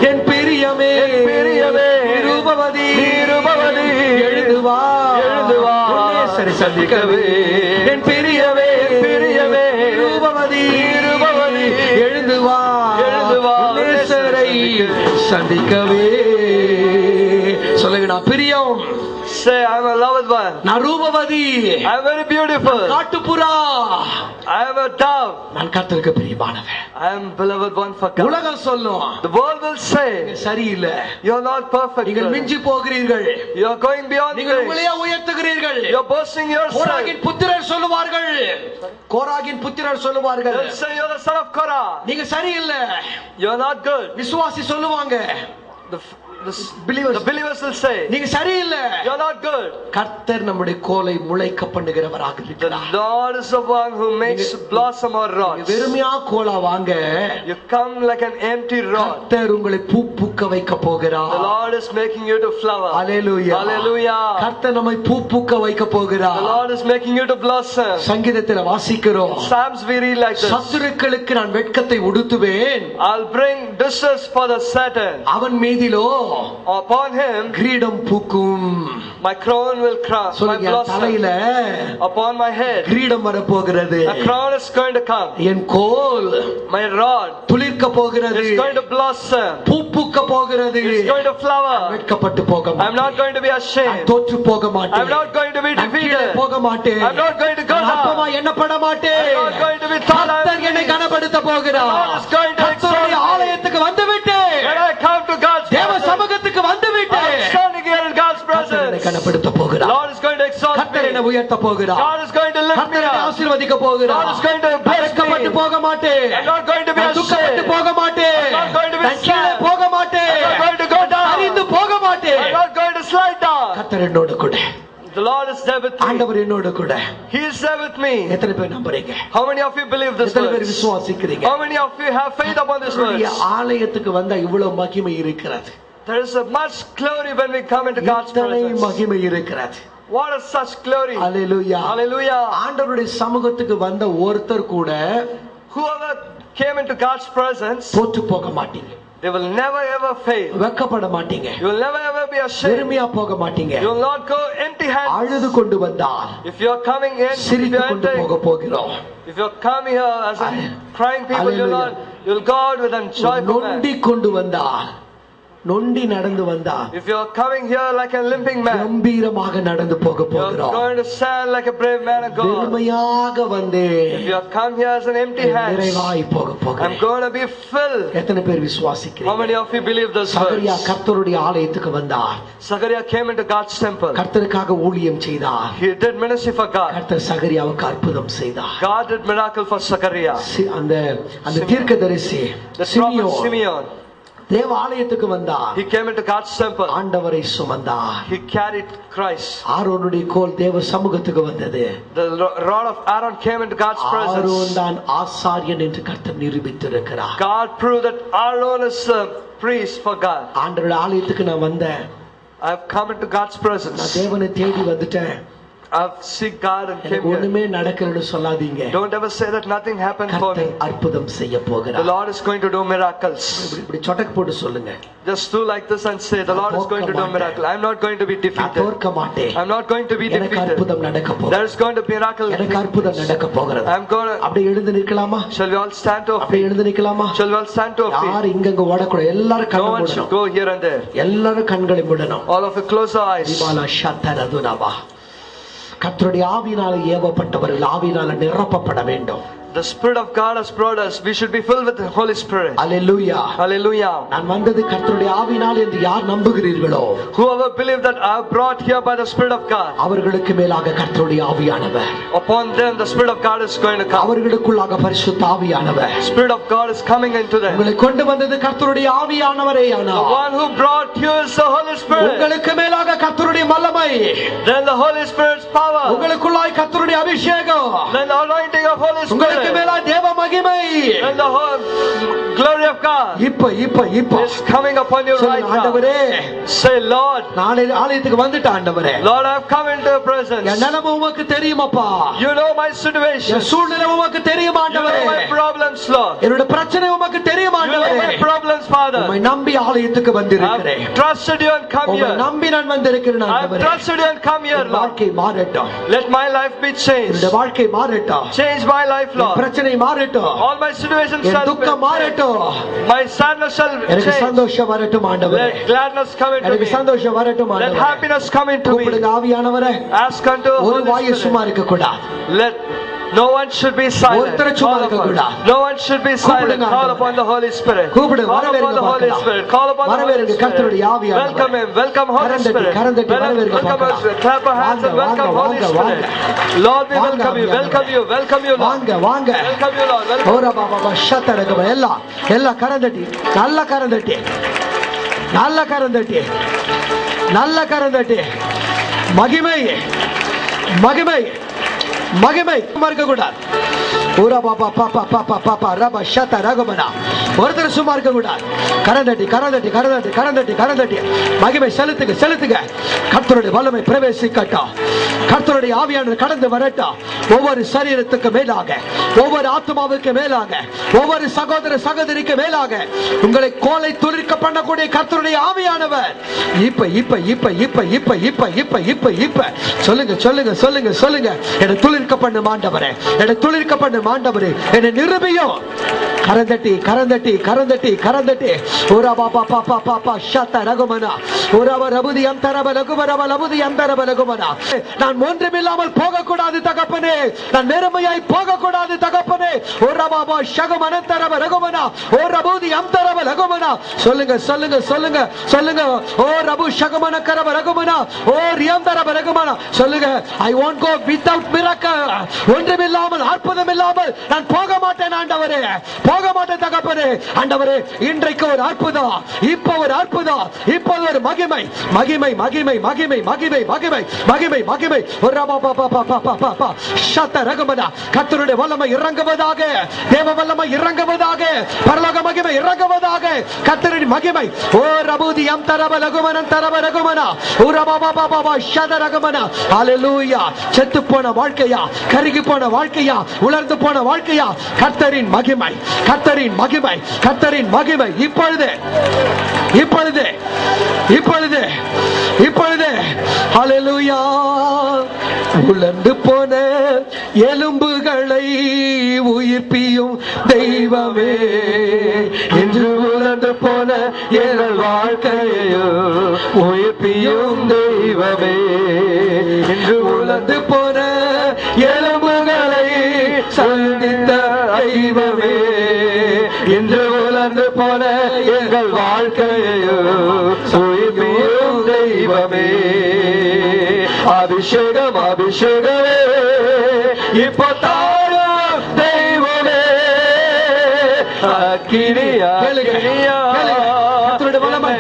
என் பிரியமே பிரியமே ரூபவதி ரூபவதி எழுதுவா எழுதுவா சரி சந்திக்கவே. என் பிரியமே பிரியமே ரூபவதி ரூபவதி எழுந்து வா நேசரை சந்திக்கவே. சொல்லுங்க, நான் பிரியம். Say, I am a loved one. நான் Rupavati. I am very beautiful. காட்டுப்புறா. I am a dove. நான் கர்த்தருக்கு பிரியமானவன். I am beloved one for God. உலகம் சொல்லும், the world will say, சரியில்லை, you are not perfect. நீங்கள் மிஞ்சி போகிறீர்கள், you are going beyond. நீங்கள் உங்களையே உயர்த்துகிறீர்கள். you are boasting yourself. கோராகின் புத்திரர் சொல்லுவார்கள், கோராகின் புத்திரர் சொல்லுவார்கள், they will say you are the son of Korah. நீங்க சரியில்லை, you are not good. விசுவாசி சொல்லுவாங்க, the believers will say, நீங்க சரியில்லை, you are not good. கர்த்தர் நம்முடைய கோலை முளைக்க பண்ணுகிறவராக இருக்கிறார். the Lord is the one who makes blossom or rot. வெறுமையா கோலா வாங்க, you come like an empty rod. கர்த்தர் உங்களை பூ பூக்க வைக்க போகிறார். the Lord is making you to flower. Hallelujah, hallelujah. கர்த்தர் நம்மை பூ பூக்க வைக்க போகிறார். the Lord is making you to blossom. சங்கீதத்தில் வாசிக்கிறோம், Psalms we read like this, சத்துருக்களுக்கு நான் வெட்கத்தை உடுத்துவேன், I'll bring distress for the Satan. அவன் மீதிலோ upon him கிரீடம் பூக்கும். my crown will crown, my blossom. தலையில upon my head கிரீடம் வர போகிறது. a crown is going to come. N goal, my rod துளிர்க்க போகிறது, is going to blossom. பூ பூக்க போகிறது. it's going to flower. வெட்கப்பட்டு போக மாட்டேன். I'm not going to be ashamed. தோற்று போக மாட்டேன். I'm not going to be defeated. போக மாட்டேன். I'm not going to go down. அப்பமா எண்ணப்பட மாட்டேன். I'm not going to be thought of. கர்த்தர் என்னை கனப்படுத்த போகிறார். கர்த்தருடைய ஆலயத்துக்கு வந்து விட்டேன். when I come to God's தேவ சமூகத்துக்கு வந்து விட்டேன். I'm standing here in God's presence. என்னை கனப்படுத்த போகிறார். Lord is going to exalt me. கர்த்தர் என்னை உயர்த்த போகிறார். God is going to lift me up. ஆசீர்வதிக்க போகிறார். God is going to bless me. வெட்கப்பட்டு போக மாட்டேன். I'm not going to be ashamed. துக்கப்பட்டு போக மாட்டேன். I'm not going to be கீழே போக மாட்டேன். I'm not going to go down. சரிந்து போக மாட்டேன். I'm not going to slide down. கர்த்தர் என்னோடு கூட. The Lord is there with me. ஆண்டவர் என்னோடு கூட. He is there with me. எத்தனை பேர் நம்புறீங்க? How many of you believe this எத்தனை பேர் word? விசுவாசிக்கிறீங்க? How many of you have faith upon this word? ஆலயத்துக்கு வந்தா இவ்வளவு மகிமை இருக்கிறது. There is a much glory when we come into God's presence. மகிமை இருக்கிறது. What is such glory? Hallelujah. Hallelujah. ஆண்டவருடைய சமூகத்துக்கு வந்த ஒருத்தர் கூட whoever came into God's presence, தோற்று போக மாட்டீங்க. they will never ever fail. வெட்கப்பட மாட்டீங்க. You will never ever be ashamed. வெறுமையா போக மாட்டீங்க. You will not go empty handed. அழுது கொண்டு வந்தார். If you are coming in, சிரித்து கொண்டு போக போகிறோம். if you are coming here as a crying people, you will go out with a joyful man. நொண்டி கொண்டு வந்தார். நொண்டி நடந்து வந்தார். If you are coming here like a limping man, கம்பீரமாக நடந்து போக போகிறோம். you are going to stand like a brave man of God. வெறுமையாக வந்தேன். If you are come here as an empty hand, நிறைவாய் போக போகிறேன். I'm going to be filled. எத்தனை பேர் விசுவாசிக்கிறீங்க? How many of you believe this verse? சகரியா கர்த்தருடைய ஆலயத்துக்கு வந்தார். Zechariah came into God's temple. கர்த்தருக்காக ஊழியம் செய்தார். He did ministry for God. கர்த்தர் சகரியாவுக்கு அற்புதம் செய்தார். God did miracle for Zechariah. அந்த தீர்க்கதரிசி Simeon, தேவ ஆலயத்துக்கு வந்தார். he came into God's temple. ஆண்டவரை சுமந்தார். He carried Christ. ஆரோனுடைய கோல் தேவ சமூகத்துக்கு வந்தது. The rod of Aaron came into God's presence. Aaron தான் ஆசாரியன் என்று கர்த்தர் நிரூபித்திருக்கிறார். God proved that Aaron is a priest for God. ஆண்டவருடைய ஆலயத்துக்கு நான் வந்தேன். I have come into God's presence. நான் தேவனை தேடி வந்துட்டேன். I've seek God and came here. ஒண்ணுமே நடக்கலன்னு சொல்லாதீங்க. Don't ever say that nothing happened for me. கர்த்தர் அற்புதம் செய்ய போகிறார். The Lord is going to do miracles. இப்படி சொடக்கு போட்டு சொல்லுங்க. Just do like this and say, the Lord is going to do miracle. I'm not going to be defeated. தோற்க மாட்டேன். I'm not going to be defeated. எனக்கு அற்புதம் நடக்க போகுது. There is going to be miracle. எனக்கு அற்புதம் நடக்க போகிறது. I'm going to. அப்படியே எழுந்து நிற்கலாமா? Shall we all stand to our feet? அப்படியே எழுந்து நிற்கலாமா? Shall we all stand to our feet? யார் இங்கங்க ஓடக்கூடாது. எல்லாரும் No கண்ணை one should மூடணும். go here and there. எல்லாரும் கண்களை மூடணும். All of you close your eyes. திபாலா ஷத்தரதுனவா. கர்த்தருடைய ஆவியினால ஏவப்பட்டவர்கள் ஆவியினால நிரப்பப்பட வேண்டும். The Spirit of God has brought us. We should be filled with the Holy Spirit. Hallelujah. Hallelujah. நான் வந்தது கர்த்தருடைய ஆவியினால் என்று யார் நம்புகிறீர்களோ, whoever believe that I have brought here by the Spirit of God, அவர்களுக்கு மேலாக கர்த்தருடைய ஆவியானவர், upon them the Spirit of God is going to come. அவர்களுக்குள்ளாக பரிசுத்த ஆவியானவர், Spirit of God is coming into them. உங்களை கொண்டு வந்தது கர்த்தருடைய ஆவியானவரே ஆனார். The one who brought you is the Holy Spirit. உங்களுக்கு மேலாக கர்த்தருடைய வல்லமை, then the Holy Spirit's power, உங்களுக்குள்ளாய் கர்த்தருடைய அபிஷேகம், then the anointing of Holy Spirit, உங்களுக்கு மேலாக தேவ மகிமை, and the whole glory of God இப்ப is coming upon you right now. ஆண்டவரே, say, Lord, நான் ஆலயத்துக்கு வந்துட்டேன் ஆண்டவரே. Lord, I have come into your presence. என் நிலைமை உமக்கு தெரியுமப்பா. You know my situation. என் சூழ்நிலை உமக்கு தெரியும் ஆண்டவரே. You know my problems, Lord. என்னோட பிரச்சனை உமக்கு தெரியும் ஆண்டவரே. You know my problems, Father. உம்மை நம்பி ஆலயத்துக்கு வந்திருக்கிறேன். I have trusted you and come here. உம்மை நம்பி நான் வந்திருக்கிறேன் ஆண்டவரே. I have trusted you and come here, Lord. வாழ்க்கை மாறட்டும். Let my life be changed. என்னோட வாழ்க்கை மாறட்டும். Change my life, Lord. பிரச்சனை மாறட்டும். All my situations shall be. துக்கம் மாறட்டும். My sadness shall change. எனக்கு சந்தோஷம் வரட்டும் ஆண்டவரே. Let gladness come into me. எனக்கு சந்தோஷம் வரட்டும் ஆண்டவரே. Let happiness come into me. கூப்பிடுங்க ஆவியானவரே. Ask unto ஒரு வாயை சும்மா இருக்க கூடாது. Let no one should be silent. No one should be silent. Call upon the Holy Spirit. Call upon the Holy Spirit. Call upon the Holy Spirit. Welcome Him. Welcome Holy Spirit. Welcome Holy Spirit. Clap our hands and welcome Holy Spirit. Lord, we welcome you. Welcome you. Welcome you, Lord. Welcome you, Lord. ஓரா பாபா ஷத்தரகம எல்லாம் கரந்தட்டி நல்ல கரந்தட்டி நல்ல கரந்தட்டி நல்ல கரந்தட்டி மகிமை மகிமை மகிமை மறக்க கூடாது. ஊரா பாப்பா பாப்பா பாப்பா பாப்பா ரபா ஷத ரகமனா ஒருத்தர் சும்மா இருக்க கூடாது. கரந்தட்டி கரந்தட்டி கரந்தட்டி கரந்தட்டி கரந்தட்டி மகிமை செலுத்துங்க செலுத்துங்க. கர்த்தருடைய வல்லமை பிரவேசிக்கட்டும். கர்த்தருடைய ஆவியானவர் கடந்து வரட்டும். ஒவ்வொரு சரீரத்துக்கு மேலாக, ஒவ்வொரு ஆத்மாவுக்கு மேலாக, ஒவ்வொரு சகோதர சகோதரிக்கு மேலாக உங்களை கோலை துளிர்க்க பண்ணக்கூடிய கர்த்தருடைய ஆவியானவர் இப்ப இப்ப இப்ப இப்ப இப்ப இப்ப இப்ப இப்ப இப்ப சொல்லுங்க சொல்லுங்க சொல்லுங்க சொல்லுங்க. என்னை துளிர்க்க பண்ணு ஆண்டவரே, என்னை துளிர்க்க பண்ணு ஆண்டவரே, என்னை நிரூபியும். கரந்தட்டி கரந்தட்டி கரந்தட்டி கரந்தட்டி ஓரா பாப்பா பாப்பா பாப்பா ஷத ரகுமனா ஓரா ரபுதி அந்தரப லகுமரப லபுதி அந்தரப லகுமனா. நான் ஒன்றுமில்லாமல் போக கூடாது தகப்பனே, நான் நேர்மையாய் போக கூடாது தகப்பனே. ஓரா பாபா ஷகம் அனந்தரப ரகுமனா ஓ ரபுதி அந்தரப லகுமனா. சொல்லுங்க சொல்லுங்க சொல்லுங்க சொல்லுங்க. ஓ ரபு ஷகமன கரப ரகுமனா ஓ ரியந்தரப ரகுமனா. சொல்லுங்க. I won't go without miracle. ஒன்றுமில்லாமல் அற்புதம் இல்லாமல் நான் போக மாட்டேன் ஆண்டவரே, போக மாட்டேன் தகப்பனே. ஆண்டவரே இன்றைக்கு ஒரு அற்புதம், இப்போ ஒரு அற்புதம், இப்போது ஒரு மகிமை மகிமை மகிமை மகிமை மகிமை மகிமை மகிமை மகிமை. கர்த்தருடைய வல்லமை இறங்குவதாக, தேவ வல்லமை இறங்குவதாக, பரலோக மகிமை இறங்குவதாக. கர்த்தரின் மகிமை ஓ ரபூதி அந்தரப லகுமனன் தரப ரகுமனா ஓ ரபபபபப ஷத ரகுமனா. ஹalleluya. செத்து போன வாழ்க்கையா, கருகி போன வாழ்க்கையா, உலர்ந்து போன வாழ்க்கையா, கர்த்தரின் மகிமை கர்த்தரின் மகிமை கர்த்தரின் மகிமை இப்பொழுது இப்பொழுது இப்பொழுது இப்பொழுது. ஹalleluya. உலர்ந்து போன எலும்புகளை உயிர்ப்பியும் தெய்வமே, என்று உலர்ந்து போன எங்கள் வாழ்க்கையோ உயிர்ப்பியும் தெய்வமே, என்று உலர்ந்து போன எலும்புகளை சந்தித்த தெய்வமே, என்று உலர்ந்து போன எங்கள் வாழ்க்கையோ உயிர்ப்பியும் தெய்வமே. அபிஷேகம் அபிஷேகமே இப்போ தாரும் தெய்வமே. அக்கினியா அக்கினியா கர்த்தருடைய வல்லமை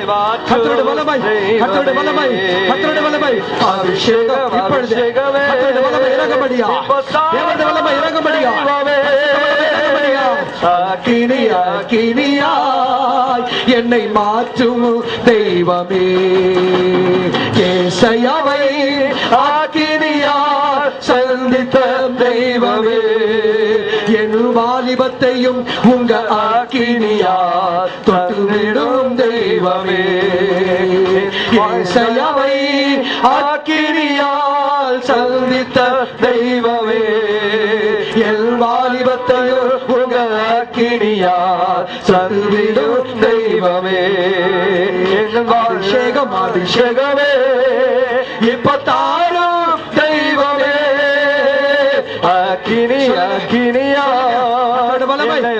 கர்த்தருடைய வல்லமை கர்த்தருடைய வல்லமை கர்த்தருடைய வல்லமை. அபிஷேகம் இப்பொழுது கர்த்தருடைய வல்லமை இறங்கும்படியா, தேவனுடைய வல்லமை இறங்கும்படியா. அக்கினியா அக்கினியா என்னை மாற்றும் தெய்வமே, ஏசாயாவை அக்கினியால் சந்தித்த தெய்வமே, என் வாலிபத்தையும் உங்க அக்கினியால் தொட்டுவிடும் தெய்வமே, ஏசாயாவை அக்கினியால் சந்தித்த தெய்வமே, என் வாலிபத்தையும் உங்க அக்கினியால் சந்திடும் தெய்வமே. அபிஷேகம் அபிஷேகமே இப்ப தாரும் தெய்வமே. அக்கினி அக்கினியா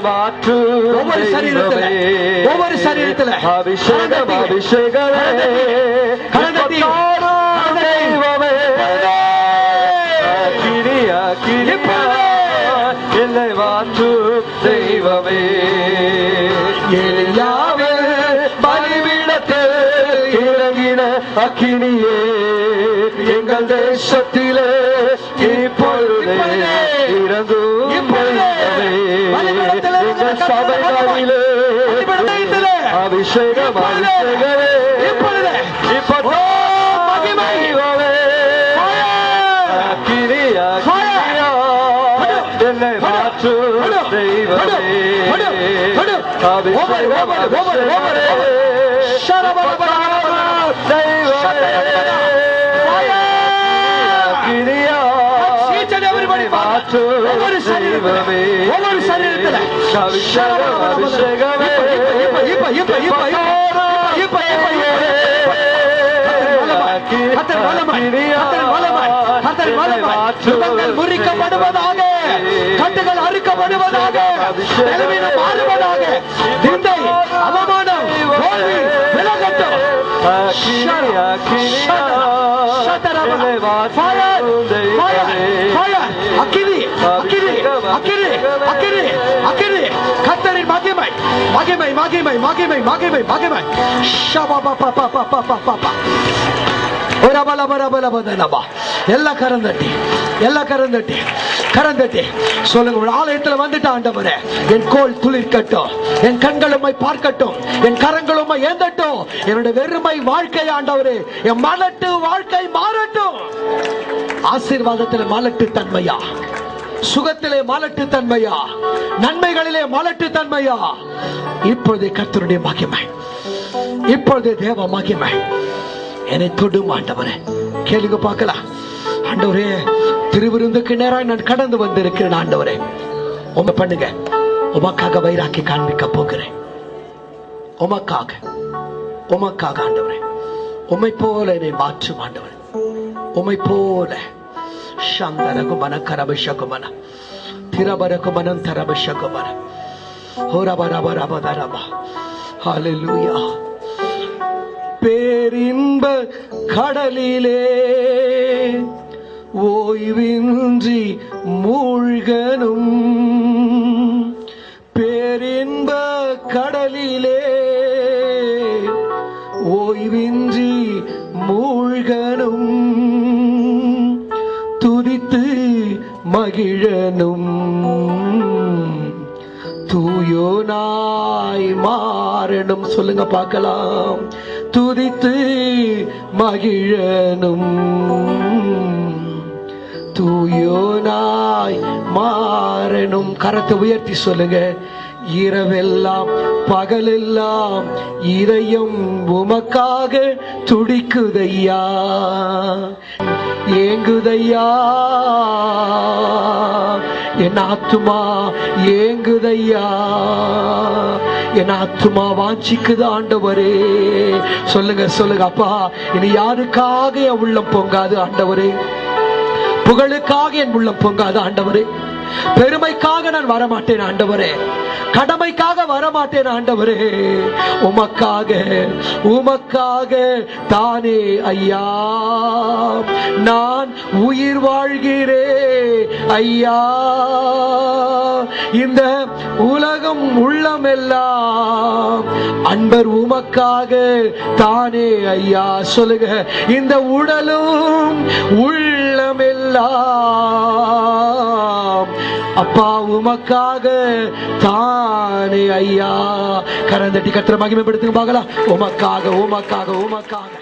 மாற்று ஒவ்வொரு சரீரத்துல ஒவ்வொரு சரீரத்துல அபிஷேகம் அபிஷேகமே தெய்வமே. அக்கினி அக்கினியா என்னை மாற்று தெய்வமே. எலியாவே பலிபீடத்தில் இறங்கின அக்கினியே, எங்கள் தேசத்திலே இப்பொழுதே இறங்கும் எங்கள் சபைகளிலே அபிஷேகம் அபிஷேகமே இப்போ மகிமை அக்கினியா என்னை மாற்று தெய்வமே. ஒவ்வொரு சரீரத்திலே ஒவ்வொரு சரீரத்திலே முறிக்கப்படுவதாக, கட்டுகள் அறுக்கப்படுவதாக, பலவீனம் மாறுவதாக, நிந்தை அவமானம் தோல்வி விலகட்டும். கர்த்தரின் மகிமை மகிமை மகிமை மகிமை மகிமை மகிமை. எல்லா கரந்தட்டி எல்லா கரந்தட்டி கரந்தட்டி சொல்லுங்க. ஆலயத்தில் வந்துட்டு ஆண்டவரே, என் கோல் துளிர்க்கட்டும், என் கண்கள் உம்மை பார்க்கட்டும், என் கரங்கள் உம்மை ஏந்தட்டும். என்னுடைய வெறுமை வாழ்க்கை ஆண்டவரே, என் மலட்டு வாழ்க்கை மாறட்டும். ஆசீர்வாதத்தில் மலட்டு தன்மையா, சுகத்திலே மலட்டு தன்மையா, நன்மைகளிலே மலட்டு தன்மையா, இப்பொழுதே கர்த்தருடைய மகிமை, இப்பொழுதே தேவ மகிமை என்னை தொடும் ஆண்டவரே. கேளுங்க பார்க்கலாம். ஆண்டவரே, திருவிருந்துக்கு நேராக நான் கடந்து வந்திருக்கிறேன் ஆண்டவரே. உங்க பண்ணுங்க, உமக்காக வைராக்கி காண்பிக்க போகிறேன். உமக்காக உமக்காக ஆண்டவரே, உம்மை போல என்னை மாற்றும் ஆண்டவரே, உம்மை போல. சந்தரகுமன கரபிஷகுமன திரபரகுமனம் தரபிஷகுமன ஹோரபரபரபதரபா. ஹல்லேலூயா. பேரின்ப கடலிலே ஓய்வின்றி மூழ்கனும், பேரின்ப கடலிலே ஓய்வின்றி மூழ்கனும், துதித்து மகிழனும், தூயோனாய் மாறணும். சொல்லுங்க பார்க்கலாம். துதித்து மகிழனும், தூயோனாய் மாறணும். கரத்தை உயர்த்தி சொல்லுங்க. இரவெல்லாம் பகலெல்லாம் இதயம் உமக்காக துடிக்குதையா, ஏங்குதையா, என் ஆத்துமா ஏங்குதையா, என் ஆத்துமா வாஞ்சிக்குது ஆண்டவரே. சொல்லுங்க சொல்லுங்க. அப்பா, இனி யாருக்காக என் உள்ளம் பொங்காது ஆண்டவரே, புகழுக்காக என் உள்ளம் பொங்காது ஆண்டவரே, பெருமைக்காக நான் வரமாட்டேன் ஆண்டவரே, கடமைக்காக வரமாட்டேன் ஆண்டவரே, உமக்காக உமக்காக தானே ஐயா நான் உயிர் வாழ்கிறேன் ஐயா. இந்த உலகம் உள்ளமெல்லாம் அன்பர் உமக்காக தானே ஐயா. சொல்லுங்க. இந்த உடலும் உள்ளமெல்லாம் அப்பா உமக்காக தானே ஐயா. கரந்தட்டி கர்த்தரை மகிமைப்படுத்துங்க பார்க்கலாம். உமக்காக உமக்காக உமக்காக